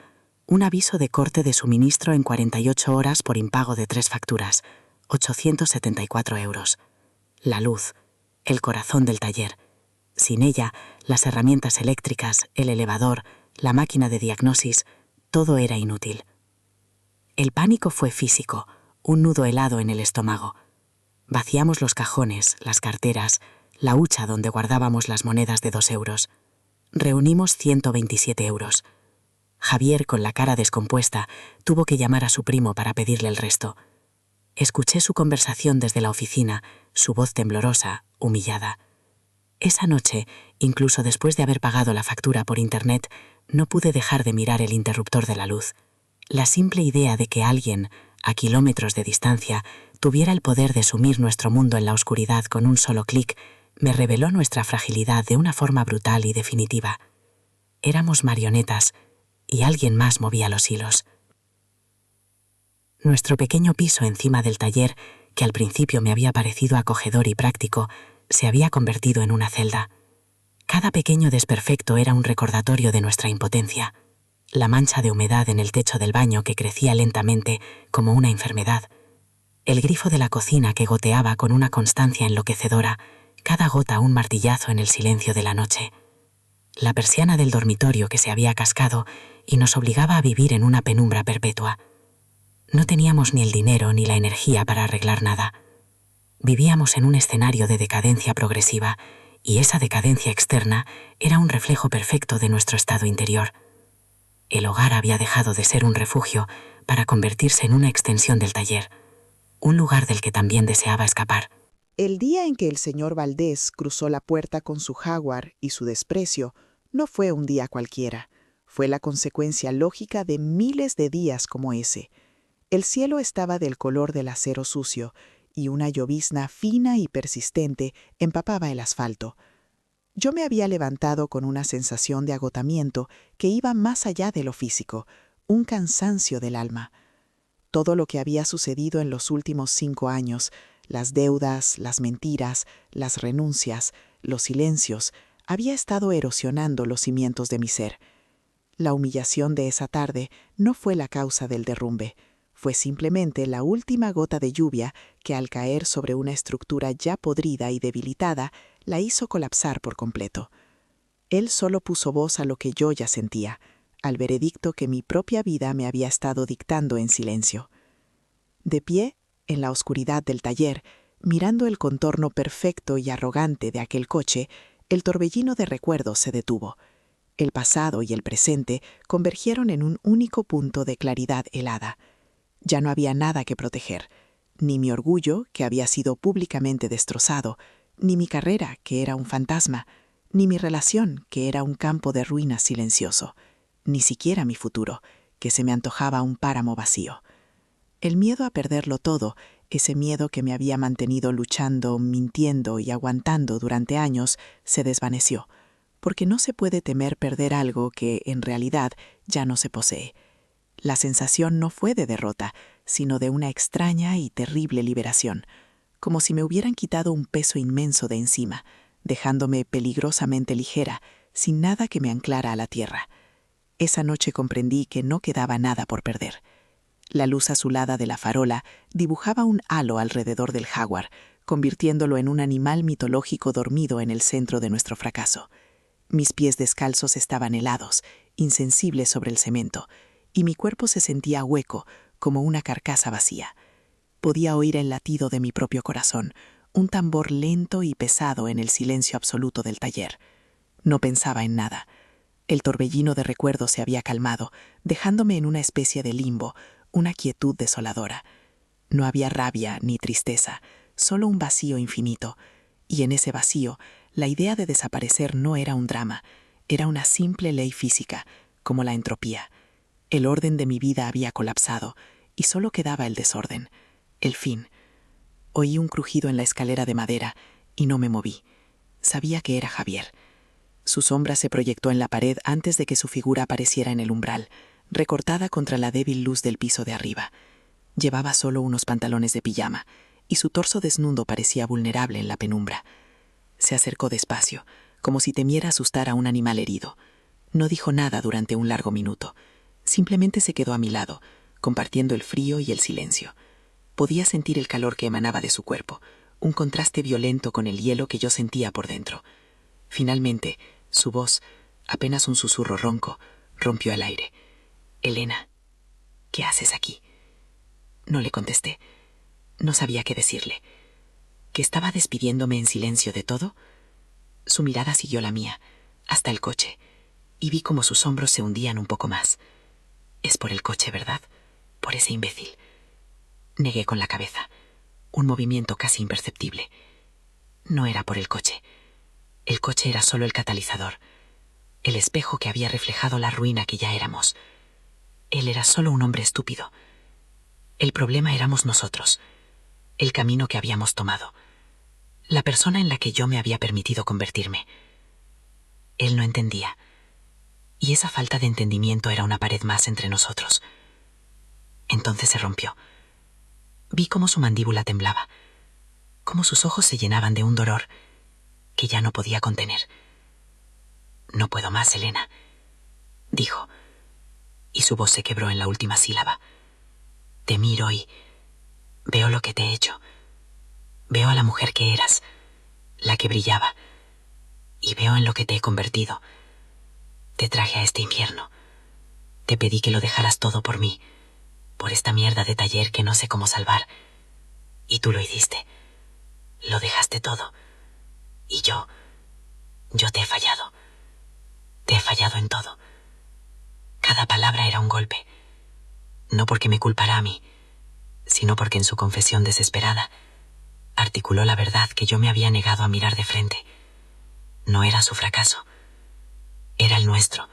Un aviso de corte de suministro en 48 horas por impago de 3 facturas, 874 euros. La luz, el corazón del taller. Sin ella, las herramientas eléctricas, el elevador, la máquina de diagnosis, todo era inútil. El pánico fue físico, un nudo helado en el estómago. Vaciamos los cajones, las carteras, la hucha donde guardábamos las monedas de 2 euros. Reunimos 127 euros. Javier, con la cara descompuesta, tuvo que llamar a su primo para pedirle el resto. Escuché su conversación desde la oficina, su voz temblorosa, humillada. Esa noche, incluso después de haber pagado la factura por internet, no pude dejar de mirar el interruptor de la luz. La simple idea de que alguien, a kilómetros de distancia, tuviera el poder de sumir nuestro mundo en la oscuridad con un solo clic, me reveló nuestra fragilidad de una forma brutal y definitiva. Éramos marionetas, y alguien más movía los hilos. Nuestro pequeño piso encima del taller, que al principio me había parecido acogedor y práctico, se había convertido en una celda. Cada pequeño desperfecto era un recordatorio de nuestra impotencia. La mancha de humedad en el techo del baño que crecía lentamente como una enfermedad. El grifo de la cocina que goteaba con una constancia enloquecedora, cada gota un martillazo en el silencio de la noche. La persiana del dormitorio que se había cascado y nos obligaba a vivir en una penumbra perpetua. No teníamos ni el dinero ni la energía para arreglar nada. Vivíamos en un escenario de decadencia progresiva, y esa decadencia externa era un reflejo perfecto de nuestro estado interior. El hogar había dejado de ser un refugio para convertirse en una extensión del taller, un lugar del que también deseaba escapar. El día en que el señor Valdés cruzó la puerta con su jaguar y su desprecio no fue un día cualquiera. Fue la consecuencia lógica de miles de días como ese. El cielo estaba del color del acero sucio y una llovizna fina y persistente empapaba el asfalto. Yo me había levantado con una sensación de agotamiento que iba más allá de lo físico, un cansancio del alma. Todo lo que había sucedido en los últimos 5 años, las deudas, las mentiras, las renuncias, los silencios, había estado erosionando los cimientos de mi ser. La humillación de esa tarde no fue la causa del derrumbe. Fue simplemente la última gota de lluvia que, al caer sobre una estructura ya podrida y debilitada, la hizo colapsar por completo. Él solo puso voz a lo que yo ya sentía, al veredicto que mi propia vida me había estado dictando en silencio. De pie, en la oscuridad del taller, mirando el contorno perfecto y arrogante de aquel coche, el torbellino de recuerdos se detuvo. El pasado y el presente convergieron en un único punto de claridad helada. Ya no había nada que proteger, ni mi orgullo, que había sido públicamente destrozado, ni mi carrera, que era un fantasma, ni mi relación, que era un campo de ruinas silencioso, ni siquiera mi futuro, que se me antojaba un páramo vacío. El miedo a perderlo todo, ese miedo que me había mantenido luchando, mintiendo y aguantando durante años, se desvaneció, porque no se puede temer perder algo que, en realidad, ya no se posee. La sensación no fue de derrota, sino de una extraña y terrible liberación, como si me hubieran quitado un peso inmenso de encima, dejándome peligrosamente ligera, sin nada que me anclara a la tierra. Esa noche comprendí que no quedaba nada por perder. La luz azulada de la farola dibujaba un halo alrededor del jaguar, convirtiéndolo en un animal mitológico dormido en el centro de nuestro fracaso. Mis pies descalzos estaban helados, insensibles sobre el cemento, y mi cuerpo se sentía hueco, como una carcasa vacía. Podía oír el latido de mi propio corazón, un tambor lento y pesado en el silencio absoluto del taller. No pensaba en nada. El torbellino de recuerdos se había calmado, dejándome en una especie de limbo, una quietud desoladora. No había rabia ni tristeza, solo un vacío infinito, y en ese vacío la idea de desaparecer no era un drama, era una simple ley física, como la entropía. El orden de mi vida había colapsado, y solo quedaba el desorden, el fin. Oí un crujido en la escalera de madera, y no me moví. Sabía que era Javier. Su sombra se proyectó en la pared antes de que su figura apareciera en el umbral, recortada contra la débil luz del piso de arriba. Llevaba solo unos pantalones de pijama, y su torso desnudo parecía vulnerable en la penumbra. Se acercó despacio, como si temiera asustar a un animal herido. No dijo nada durante un largo minuto. Simplemente se quedó a mi lado, compartiendo el frío y el silencio. Podía sentir el calor que emanaba de su cuerpo, un contraste violento con el hielo que yo sentía por dentro. Finalmente, su voz, apenas un susurro ronco, rompió el aire. «Elena, ¿qué haces aquí?» No le contesté. No sabía qué decirle. ¿Que estaba despidiéndome en silencio de todo? Su mirada siguió la mía, hasta el coche, y vi cómo sus hombros se hundían un poco más. «Es por el coche, ¿verdad? Por ese imbécil». Negué con la cabeza, un movimiento casi imperceptible. No era por el coche. El coche era solo el catalizador, el espejo que había reflejado la ruina que ya éramos. Él era solo un hombre estúpido. El problema éramos nosotros, el camino que habíamos tomado, la persona en la que yo me había permitido convertirme. Él no entendía, y esa falta de entendimiento era una pared más entre nosotros. Entonces se rompió. Vi cómo su mandíbula temblaba, cómo sus ojos se llenaban de un dolor que ya no podía contener. «No puedo más, Elena», dijo, y su voz se quebró en la última sílaba. «Te miro y veo lo que te he hecho. Veo a la mujer que eras, la que brillaba, y veo en lo que te he convertido. Te traje a este infierno. Te pedí que lo dejaras todo por mí, por esta mierda de taller que no sé cómo salvar. Y tú lo hiciste. Lo dejaste todo. Y yo te he fallado. Te he fallado en todo». Cada palabra era un golpe. No porque me culpara a mí, sino porque en su confesión desesperada articuló la verdad que yo me había negado a mirar de frente. No era su fracaso, era el nuestro.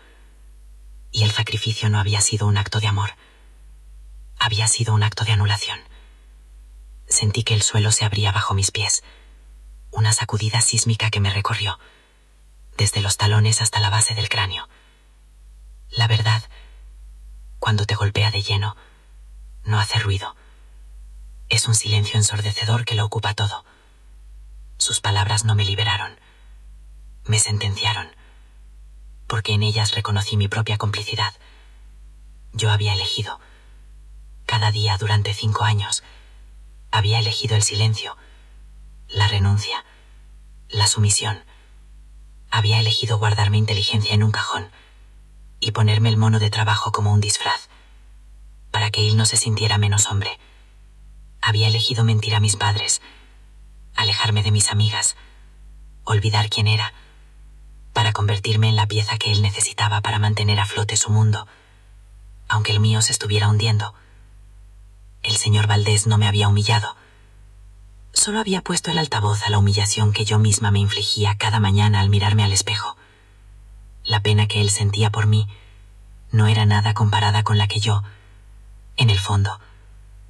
Y el sacrificio no había sido un acto de amor, había sido un acto de anulación. Sentí que el suelo se abría bajo mis pies, una sacudida sísmica que me recorrió, desde los talones hasta la base del cráneo. La verdad, cuando te golpea de lleno, no hace ruido. Es un silencio ensordecedor que lo ocupa todo. Sus palabras no me liberaron, me sentenciaron, porque en ellas reconocí mi propia complicidad. Yo había elegido, cada día durante 5 años, había elegido el silencio, la renuncia, la sumisión. Había elegido guardar mi inteligencia en un cajón y ponerme el mono de trabajo como un disfraz, para que él no se sintiera menos hombre. Había elegido mentir a mis padres, alejarme de mis amigas, olvidar quién era, para convertirme en la pieza que él necesitaba para mantener a flote su mundo, aunque el mío se estuviera hundiendo. El señor Valdés no me había humillado. Solo había puesto el altavoz a la humillación que yo misma me infligía cada mañana al mirarme al espejo. La pena que él sentía por mí no era nada comparada con la que yo, en el fondo,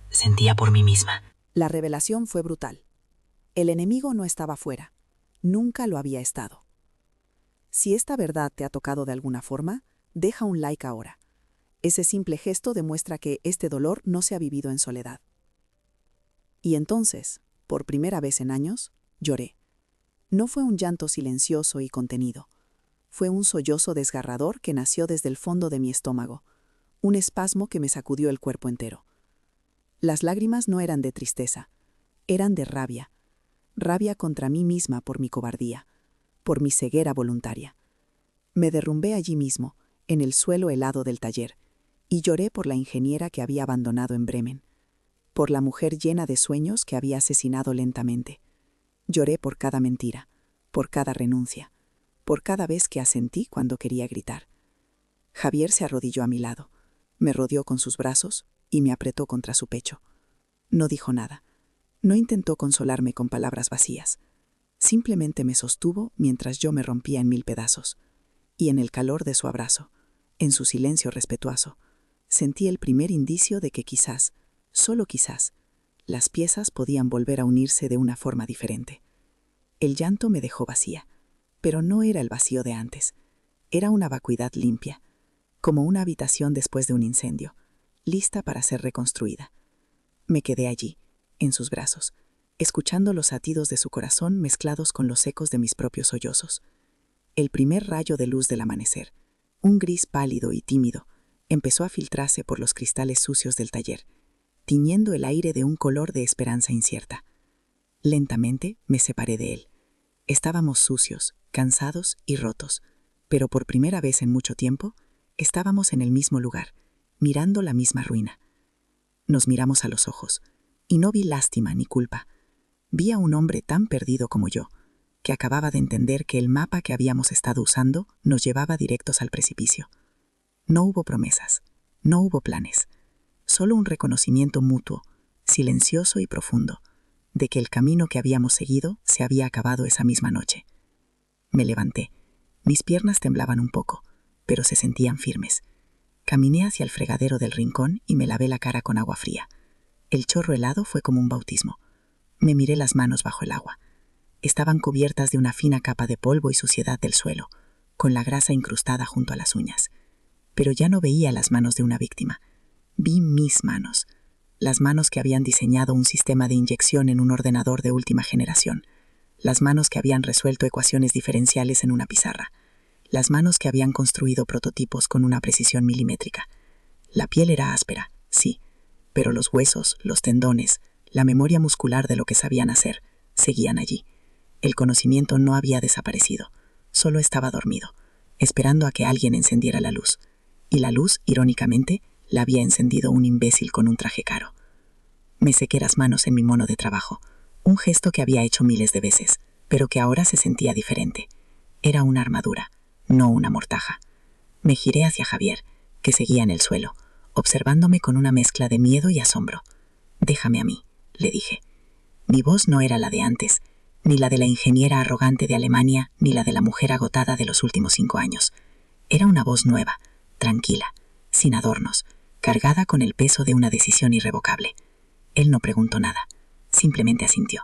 sentía por mí misma. La revelación fue brutal. El enemigo no estaba fuera. Nunca lo había estado. Si esta verdad te ha tocado de alguna forma, deja un like ahora. Ese simple gesto demuestra que este dolor no se ha vivido en soledad. Y entonces, por primera vez en años, lloré. No fue un llanto silencioso y contenido. Fue un sollozo desgarrador que nació desde el fondo de mi estómago, un espasmo que me sacudió el cuerpo entero. Las lágrimas no eran de tristeza, eran de rabia. Rabia contra mí misma por mi cobardía, por mi ceguera voluntaria. Me derrumbé allí mismo, en el suelo helado del taller, y lloré por la ingeniera que había abandonado en Bremen, por la mujer llena de sueños que había asesinado lentamente. Lloré por cada mentira, por cada renuncia, por cada vez que asentí cuando quería gritar. Javier se arrodilló a mi lado, me rodeó con sus brazos y me apretó contra su pecho. No dijo nada, no intentó consolarme con palabras vacías. Simplemente me sostuvo mientras yo me rompía en 1000 pedazos. Y en el calor de su abrazo, en su silencio respetuoso, sentí el primer indicio de que quizás, solo quizás, las piezas podían volver a unirse de una forma diferente. El llanto me dejó vacía, pero no era el vacío de antes. Era una vacuidad limpia, como una habitación después de un incendio, lista para ser reconstruida. Me quedé allí, en sus brazos, escuchando los latidos de su corazón mezclados con los ecos de mis propios sollozos. El primer rayo de luz del amanecer, un gris pálido y tímido, empezó a filtrarse por los cristales sucios del taller, tiñendo el aire de un color de esperanza incierta. Lentamente me separé de él. Estábamos sucios, cansados y rotos, pero por primera vez en mucho tiempo estábamos en el mismo lugar, mirando la misma ruina. Nos miramos a los ojos, y no vi lástima ni culpa. Vi a un hombre tan perdido como yo, que acababa de entender que el mapa que habíamos estado usando nos llevaba directos al precipicio. No hubo promesas, no hubo planes, solo un reconocimiento mutuo, silencioso y profundo, de que el camino que habíamos seguido se había acabado esa misma noche. Me levanté. Mis piernas temblaban un poco, pero se sentían firmes. Caminé hacia el fregadero del rincón y me lavé la cara con agua fría. El chorro helado fue como un bautismo. Me miré las manos bajo el agua. Estaban cubiertas de una fina capa de polvo y suciedad del suelo, con la grasa incrustada junto a las uñas. Pero ya no veía las manos de una víctima. Vi mis manos, las manos que habían diseñado un sistema de inyección en un ordenador de última generación, las manos que habían resuelto ecuaciones diferenciales en una pizarra, las manos que habían construido prototipos con una precisión milimétrica. La piel era áspera, sí, pero los huesos, los tendones, la memoria muscular de lo que sabían hacer, seguían allí. El conocimiento no había desaparecido, solo estaba dormido, esperando a que alguien encendiera la luz. Y la luz, irónicamente, la había encendido un imbécil con un traje caro. Me sequé las manos en mi mono de trabajo, un gesto que había hecho miles de veces, pero que ahora se sentía diferente. Era una armadura, no una mortaja. Me giré hacia Javier, que seguía en el suelo, observándome con una mezcla de miedo y asombro. «Déjame a mí», le dije. Mi voz no era la de antes, ni la de la ingeniera arrogante de Alemania, ni la de la mujer agotada de los últimos 5 años. Era una voz nueva, tranquila, sin adornos, cargada con el peso de una decisión irrevocable. Él no preguntó nada, simplemente asintió.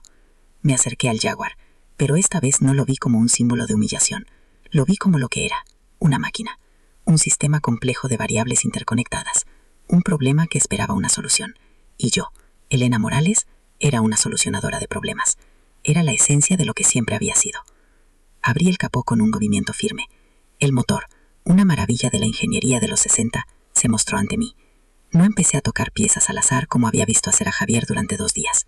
Me acerqué al Jaguar, pero esta vez no lo vi como un símbolo de humillación. Lo vi como lo que era, una máquina, un sistema complejo de variables interconectadas, un problema que esperaba una solución. Y yo, Elena Morales, era una solucionadora de problemas. Era la esencia de lo que siempre había sido. Abrí el capó con un movimiento firme. El motor, una maravilla de la ingeniería de los 60, se mostró ante mí. No empecé a tocar piezas al azar como había visto hacer a Javier durante 2 días.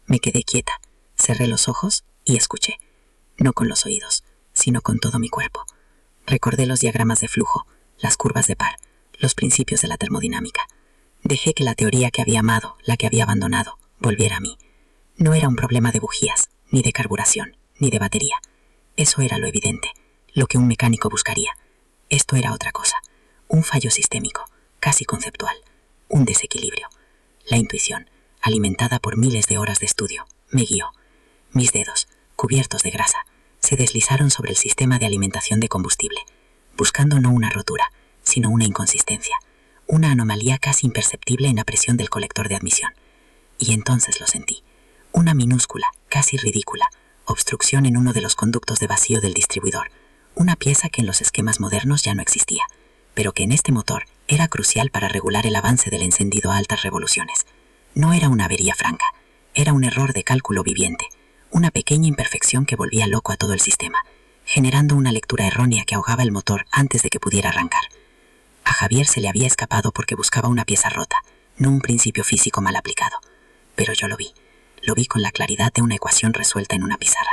Me quedé quieta, cerré los ojos y escuché. No con los oídos, sino con todo mi cuerpo. Recordé los diagramas de flujo, las curvas de par, los principios de la termodinámica. Dejé que la teoría que había amado, la que había abandonado, volviera a mí. No era un problema de bujías, ni de carburación, ni de batería. Eso era lo evidente, lo que un mecánico buscaría. Esto era otra cosa, un fallo sistémico, casi conceptual, un desequilibrio. La intuición, alimentada por miles de horas de estudio, me guió. Mis dedos, cubiertos de grasa, se deslizaron sobre el sistema de alimentación de combustible, buscando no una rotura, sino una inconsistencia, una anomalía casi imperceptible en la presión del colector de admisión. Y entonces lo sentí. Una minúscula, casi ridícula, obstrucción en uno de los conductos de vacío del distribuidor, una pieza que en los esquemas modernos ya no existía, pero que en este motor era crucial para regular el avance del encendido a altas revoluciones. No era una avería franca, era un error de cálculo viviente, una pequeña imperfección que volvía loco a todo el sistema, generando una lectura errónea que ahogaba el motor antes de que pudiera arrancar. A Javier se le había escapado porque buscaba una pieza rota, no un principio físico mal aplicado. Pero yo lo vi con la claridad de una ecuación resuelta en una pizarra.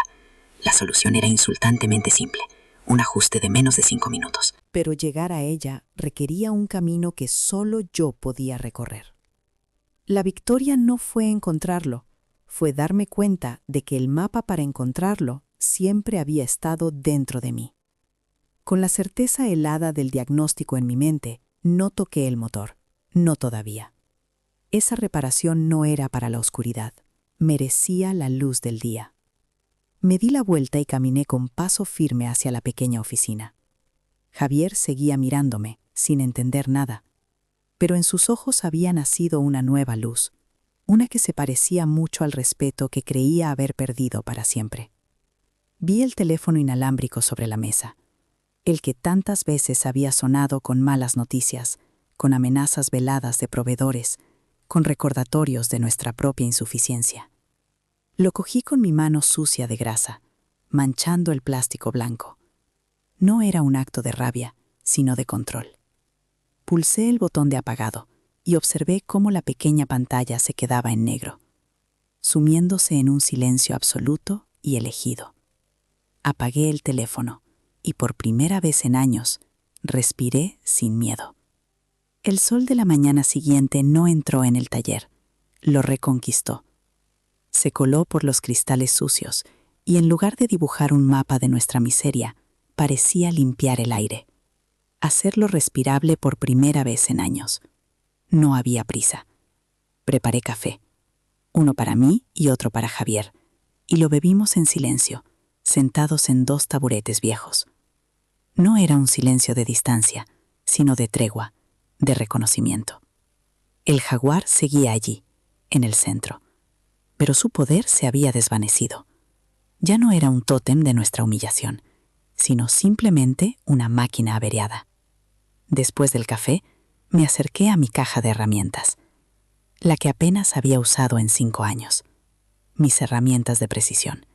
La solución era insultantemente simple, un ajuste de menos de 5 minutos. Pero llegar a ella requería un camino que solo yo podía recorrer. La victoria no fue encontrarlo, fue darme cuenta de que el mapa para encontrarlo siempre había estado dentro de mí. Con la certeza helada del diagnóstico en mi mente, no toqué el motor, no todavía. Esa reparación no era para la oscuridad, merecía la luz del día. Me di la vuelta y caminé con paso firme hacia la pequeña oficina. Javier seguía mirándome, sin entender nada, pero en sus ojos había nacido una nueva luz, una que se parecía mucho al respeto que creía haber perdido para siempre. Vi el teléfono inalámbrico sobre la mesa, el que tantas veces había sonado con malas noticias, con amenazas veladas de proveedores, con recordatorios de nuestra propia insuficiencia. Lo cogí con mi mano sucia de grasa, manchando el plástico blanco. No era un acto de rabia, sino de control. Pulsé el botón de apagado y observé cómo la pequeña pantalla se quedaba en negro, sumiéndose en un silencio absoluto y elegido. Apagué el teléfono y por primera vez en años respiré sin miedo. El sol de la mañana siguiente no entró en el taller, lo reconquistó. Se coló por los cristales sucios y en lugar de dibujar un mapa de nuestra miseria, parecía limpiar el aire, hacerlo respirable por primera vez en años. No había prisa. Preparé café, uno para mí y otro para Javier, y lo bebimos en silencio, sentados en 2 taburetes viejos. No era un silencio de distancia, sino de tregua, de reconocimiento. El jaguar seguía allí, en el centro, pero su poder se había desvanecido. Ya no era un tótem de nuestra humillación, sino simplemente una máquina averiada. Después del café, me acerqué a mi caja de herramientas, la que apenas había usado en 5 años, mis herramientas de precisión.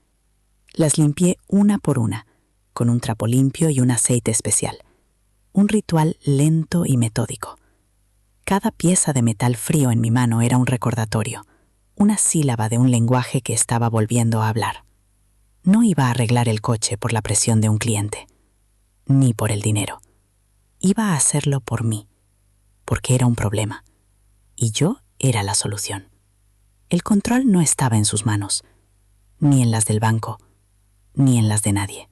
Las limpié una por una, con un trapo limpio y un aceite especial. Un ritual lento y metódico. Cada pieza de metal frío en mi mano era un recordatorio, una sílaba de un lenguaje que estaba volviendo a hablar. No iba a arreglar el coche por la presión de un cliente, ni por el dinero. Iba a hacerlo por mí, porque era un problema, y yo era la solución. El control no estaba en sus manos, ni en las del banco, ni en las de nadie.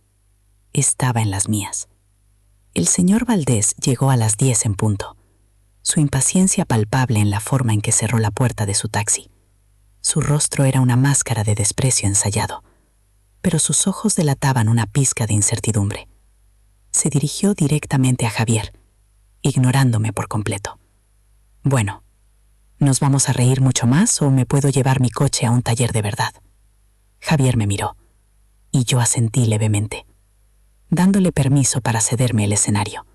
Estaba en las mías. El señor Valdés llegó a las 10 en punto, su impaciencia palpable en la forma en que cerró la puerta de su taxi. Su rostro era una máscara de desprecio ensayado, pero sus ojos delataban una pizca de incertidumbre. Se dirigió directamente a Javier, ignorándome por completo. «Bueno, ¿nos vamos a reír mucho más o me puedo llevar mi coche a un taller de verdad?» Javier me miró, y yo asentí levemente, dándole permiso para cederme el escenario.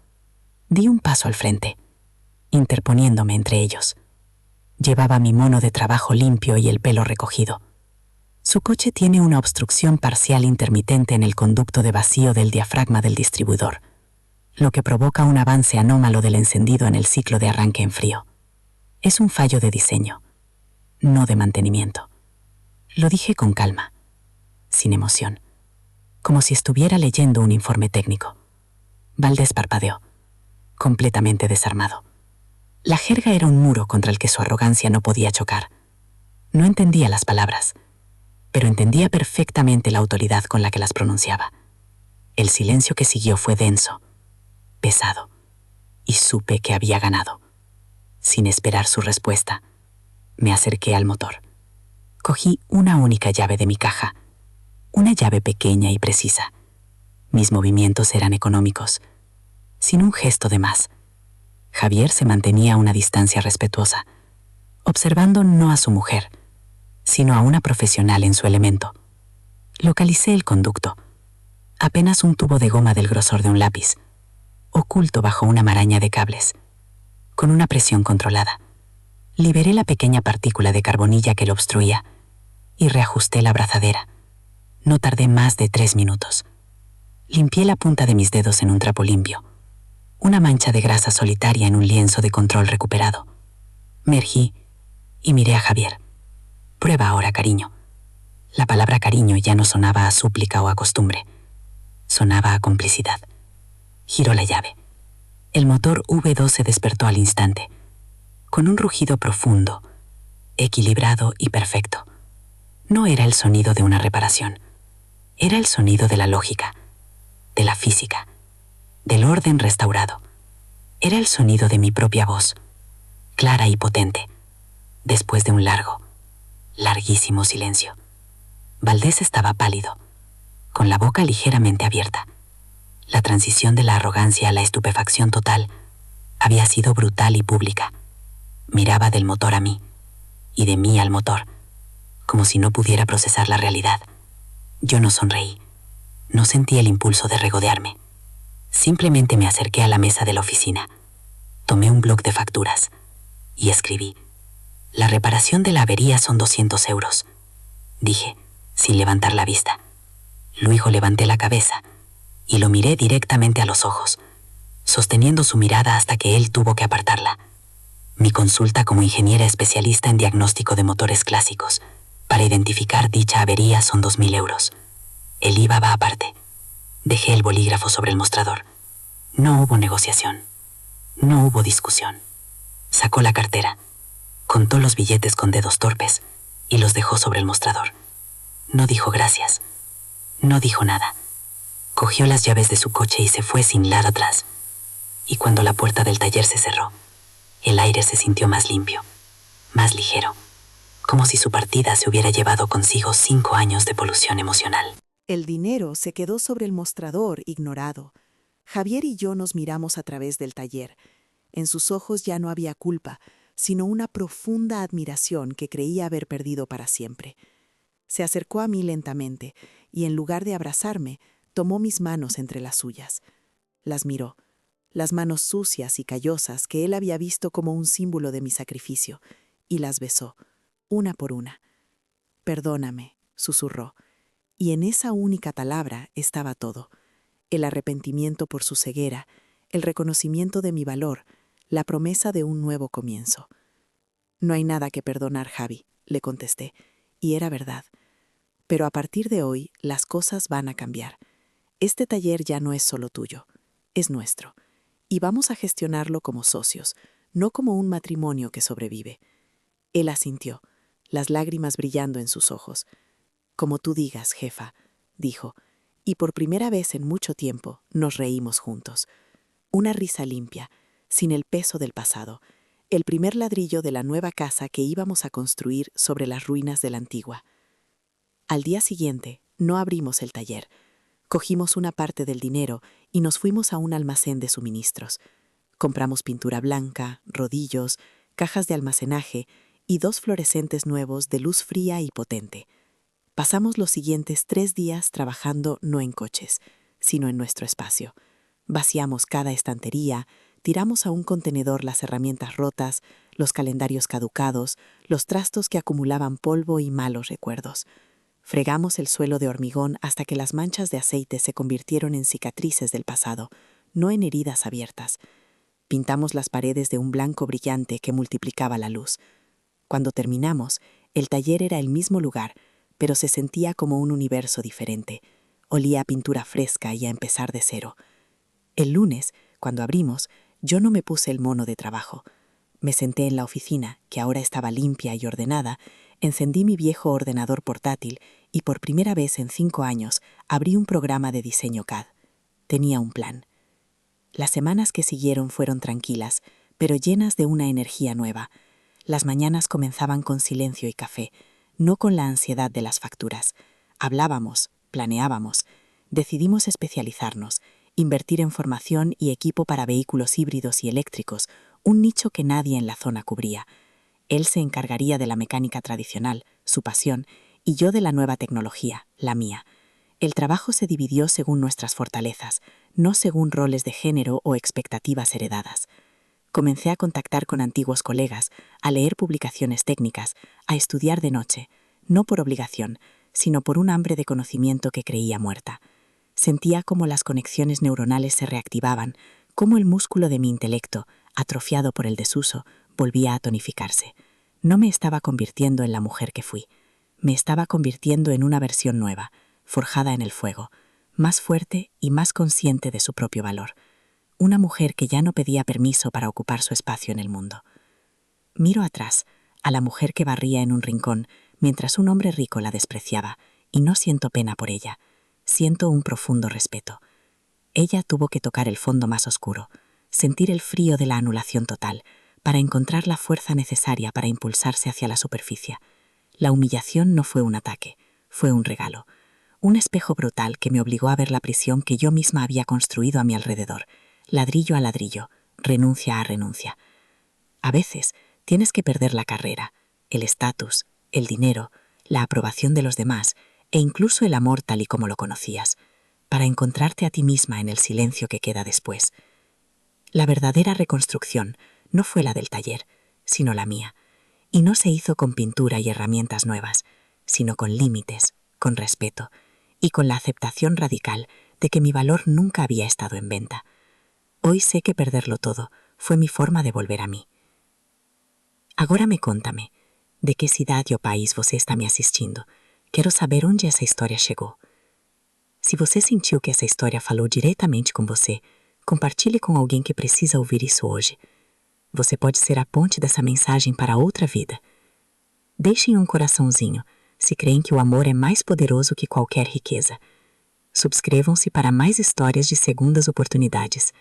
Di un paso al frente, interponiéndome entre ellos. Llevaba mi mono de trabajo limpio y el pelo recogido. Su coche tiene una obstrucción parcial intermitente en el conducto de vacío del diafragma del distribuidor, lo que provoca un avance anómalo del encendido en el ciclo de arranque en frío. Es un fallo de diseño, no de mantenimiento. Lo dije con calma, sin emoción, como si estuviera leyendo un informe técnico. Valdés parpadeó, completamente desarmado. La jerga era un muro contra el que su arrogancia no podía chocar. No entendía las palabras, pero entendía perfectamente la autoridad con la que las pronunciaba. El silencio que siguió fue denso, pesado, y supe que había ganado. Sin esperar su respuesta, me acerqué al motor. Cogí una única llave de mi caja, una llave pequeña y precisa. Mis movimientos eran económicos, sin un gesto de más. Javier se mantenía a una distancia respetuosa, observando no a su mujer, sino a una profesional en su elemento. Localicé el conducto, apenas un tubo de goma del grosor de un lápiz, oculto bajo una maraña de cables. Con una presión controlada, liberé la pequeña partícula de carbonilla que lo obstruía y reajusté la abrazadera. No tardé más de 3 minutos. Limpié la punta de mis dedos en un trapo limpio, una mancha de grasa solitaria en un lienzo de control recuperado. Me erguí y miré a Javier. «Prueba ahora, cariño». La palabra cariño ya no sonaba a súplica o a costumbre. Sonaba a complicidad. Giró la llave. El motor V2 se despertó al instante, con un rugido profundo, equilibrado y perfecto. No era el sonido de una reparación. Era el sonido de la lógica, de la física, del orden restaurado. Era el sonido de mi propia voz, clara y potente, después de un larguísimo silencio. Valdés estaba pálido, con la boca ligeramente abierta. La transición de la arrogancia a la estupefacción total había sido brutal y pública. Miraba del motor a mí, y de mí al motor, como si no pudiera procesar la realidad. Yo no sonreí, no sentí el impulso de regodearme. Simplemente me acerqué a la mesa de la oficina, tomé un bloc de facturas y escribí: «La reparación de la avería son 200 euros», dije, sin levantar la vista. Luego levanté la cabeza y lo miré directamente a los ojos. sosteniendo su mirada hasta que él tuvo que apartarla. Mi consulta como ingeniera especialista en diagnóstico de motores clásicos para identificar dicha avería son 2.000 euros. El IVA va aparte. Dejé el bolígrafo sobre el mostrador. No hubo negociación. No hubo discusión. Sacó la cartera, contó los billetes con dedos torpes y los dejó sobre el mostrador. No dijo gracias. No dijo nada. Cogió las llaves de su coche y se fue sin nada atrás. Y cuando la puerta del taller se cerró, el aire se sintió más limpio, más ligero, como si su partida se hubiera llevado consigo 5 años de polución emocional. El dinero se quedó sobre el mostrador, ignorado. Javier y yo nos miramos a través del taller. En sus ojos ya no había culpa, sino una profunda admiración que creía haber perdido para siempre. Se acercó a mí lentamente y, en lugar de abrazarme, tomó mis manos entre las suyas. Las miró, las manos sucias y callosas que él había visto como un símbolo de mi sacrificio, y las besó, una por una. «Perdóname», susurró, y en esa única palabra estaba todo: el arrepentimiento por su ceguera, el reconocimiento de mi valor, la promesa de un nuevo comienzo. «No hay nada que perdonar, Javi», le contesté, y era verdad. «Pero a partir de hoy las cosas van a cambiar. Este taller ya no es solo tuyo, es nuestro, y vamos a gestionarlo como socios, no como un matrimonio que sobrevive». Él asintió, las lágrimas brillando en sus ojos. «Como tú digas, jefa», dijo, y por primera vez en mucho tiempo nos reímos juntos. Una risa limpia, sin el peso del pasado, el primer ladrillo de la nueva casa que íbamos a construir sobre las ruinas de la antigua. Al día siguiente no abrimos el taller. Cogimos una parte del dinero y nos fuimos a un almacén de suministros. Compramos pintura blanca, rodillos, cajas de almacenaje y 2 fluorescentes nuevos de luz fría y potente. Pasamos los siguientes 3 días trabajando no en coches, sino en nuestro espacio. Vaciamos cada estantería, tiramos a un contenedor las herramientas rotas, los calendarios caducados, los trastos que acumulaban polvo y malos recuerdos. Fregamos el suelo de hormigón hasta que las manchas de aceite se convirtieron en cicatrices del pasado, no en heridas abiertas. Pintamos las paredes de un blanco brillante que multiplicaba la luz. Cuando terminamos, el taller era el mismo lugar, pero se sentía como un universo diferente. Olía a pintura fresca y a empezar de cero. El lunes, cuando abrimos, yo no me puse el mono de trabajo. Me senté en la oficina, que ahora estaba limpia y ordenada, encendí mi viejo ordenador portátil y por primera vez en 5 años abrí un programa de diseño CAD. Tenía un plan. Las semanas que siguieron fueron tranquilas, pero llenas de una energía nueva. Las mañanas comenzaban con silencio y café, no con la ansiedad de las facturas. Hablábamos, planeábamos, decidimos especializarnos, invertir en formación y equipo para vehículos híbridos y eléctricos, un nicho que nadie en la zona cubría. Él se encargaría de la mecánica tradicional, su pasión, y yo de la nueva tecnología, la mía. El trabajo se dividió según nuestras fortalezas, no según roles de género o expectativas heredadas. Comencé a contactar con antiguos colegas, a leer publicaciones técnicas, a estudiar de noche, no por obligación, sino por un hambre de conocimiento que creía muerta. Sentía cómo las conexiones neuronales se reactivaban, cómo el músculo de mi intelecto, atrofiado por el desuso, volvía a tonificarse. No me estaba convirtiendo en la mujer que fui. Me estaba convirtiendo en una versión nueva, forjada en el fuego, más fuerte y más consciente de su propio valor. Una mujer que ya no pedía permiso para ocupar su espacio en el mundo. Miro atrás, a la mujer que barría en un rincón, mientras un hombre rico la despreciaba, y no siento pena por ella. Siento un profundo respeto. Ella tuvo que tocar el fondo más oscuro, sentir el frío de la anulación total, para encontrar la fuerza necesaria para impulsarse hacia la superficie. La humillación no fue un ataque, fue un regalo. Un espejo brutal que me obligó a ver la prisión que yo misma había construido a mi alrededor, ladrillo a ladrillo, renuncia a renuncia. A veces tienes que perder la carrera, el estatus, el dinero, la aprobación de los demás e incluso el amor tal y como lo conocías, para encontrarte a ti misma en el silencio que queda después. La verdadera reconstrucción no fue la del taller, sino la mía, y no se hizo con pintura y herramientas nuevas, sino con límites, con respeto y con la aceptación radical de que mi valor nunca había estado en venta. Hoy sé que perderlo todo fue mi forma de volver a mim. Agora me conta-me, de que cidade ou país você está me assistindo. Quero saber onde essa história chegou. Se você sentiu que essa história falou diretamente com você, compartilhe com alguém que precisa ouvir isso hoje. Você pode ser a ponte dessa mensagem para outra vida. Deixem um coraçãozinho, se creem que o amor é mais poderoso que qualquer riqueza. Subscrevam-se para mais histórias de segundas oportunidades.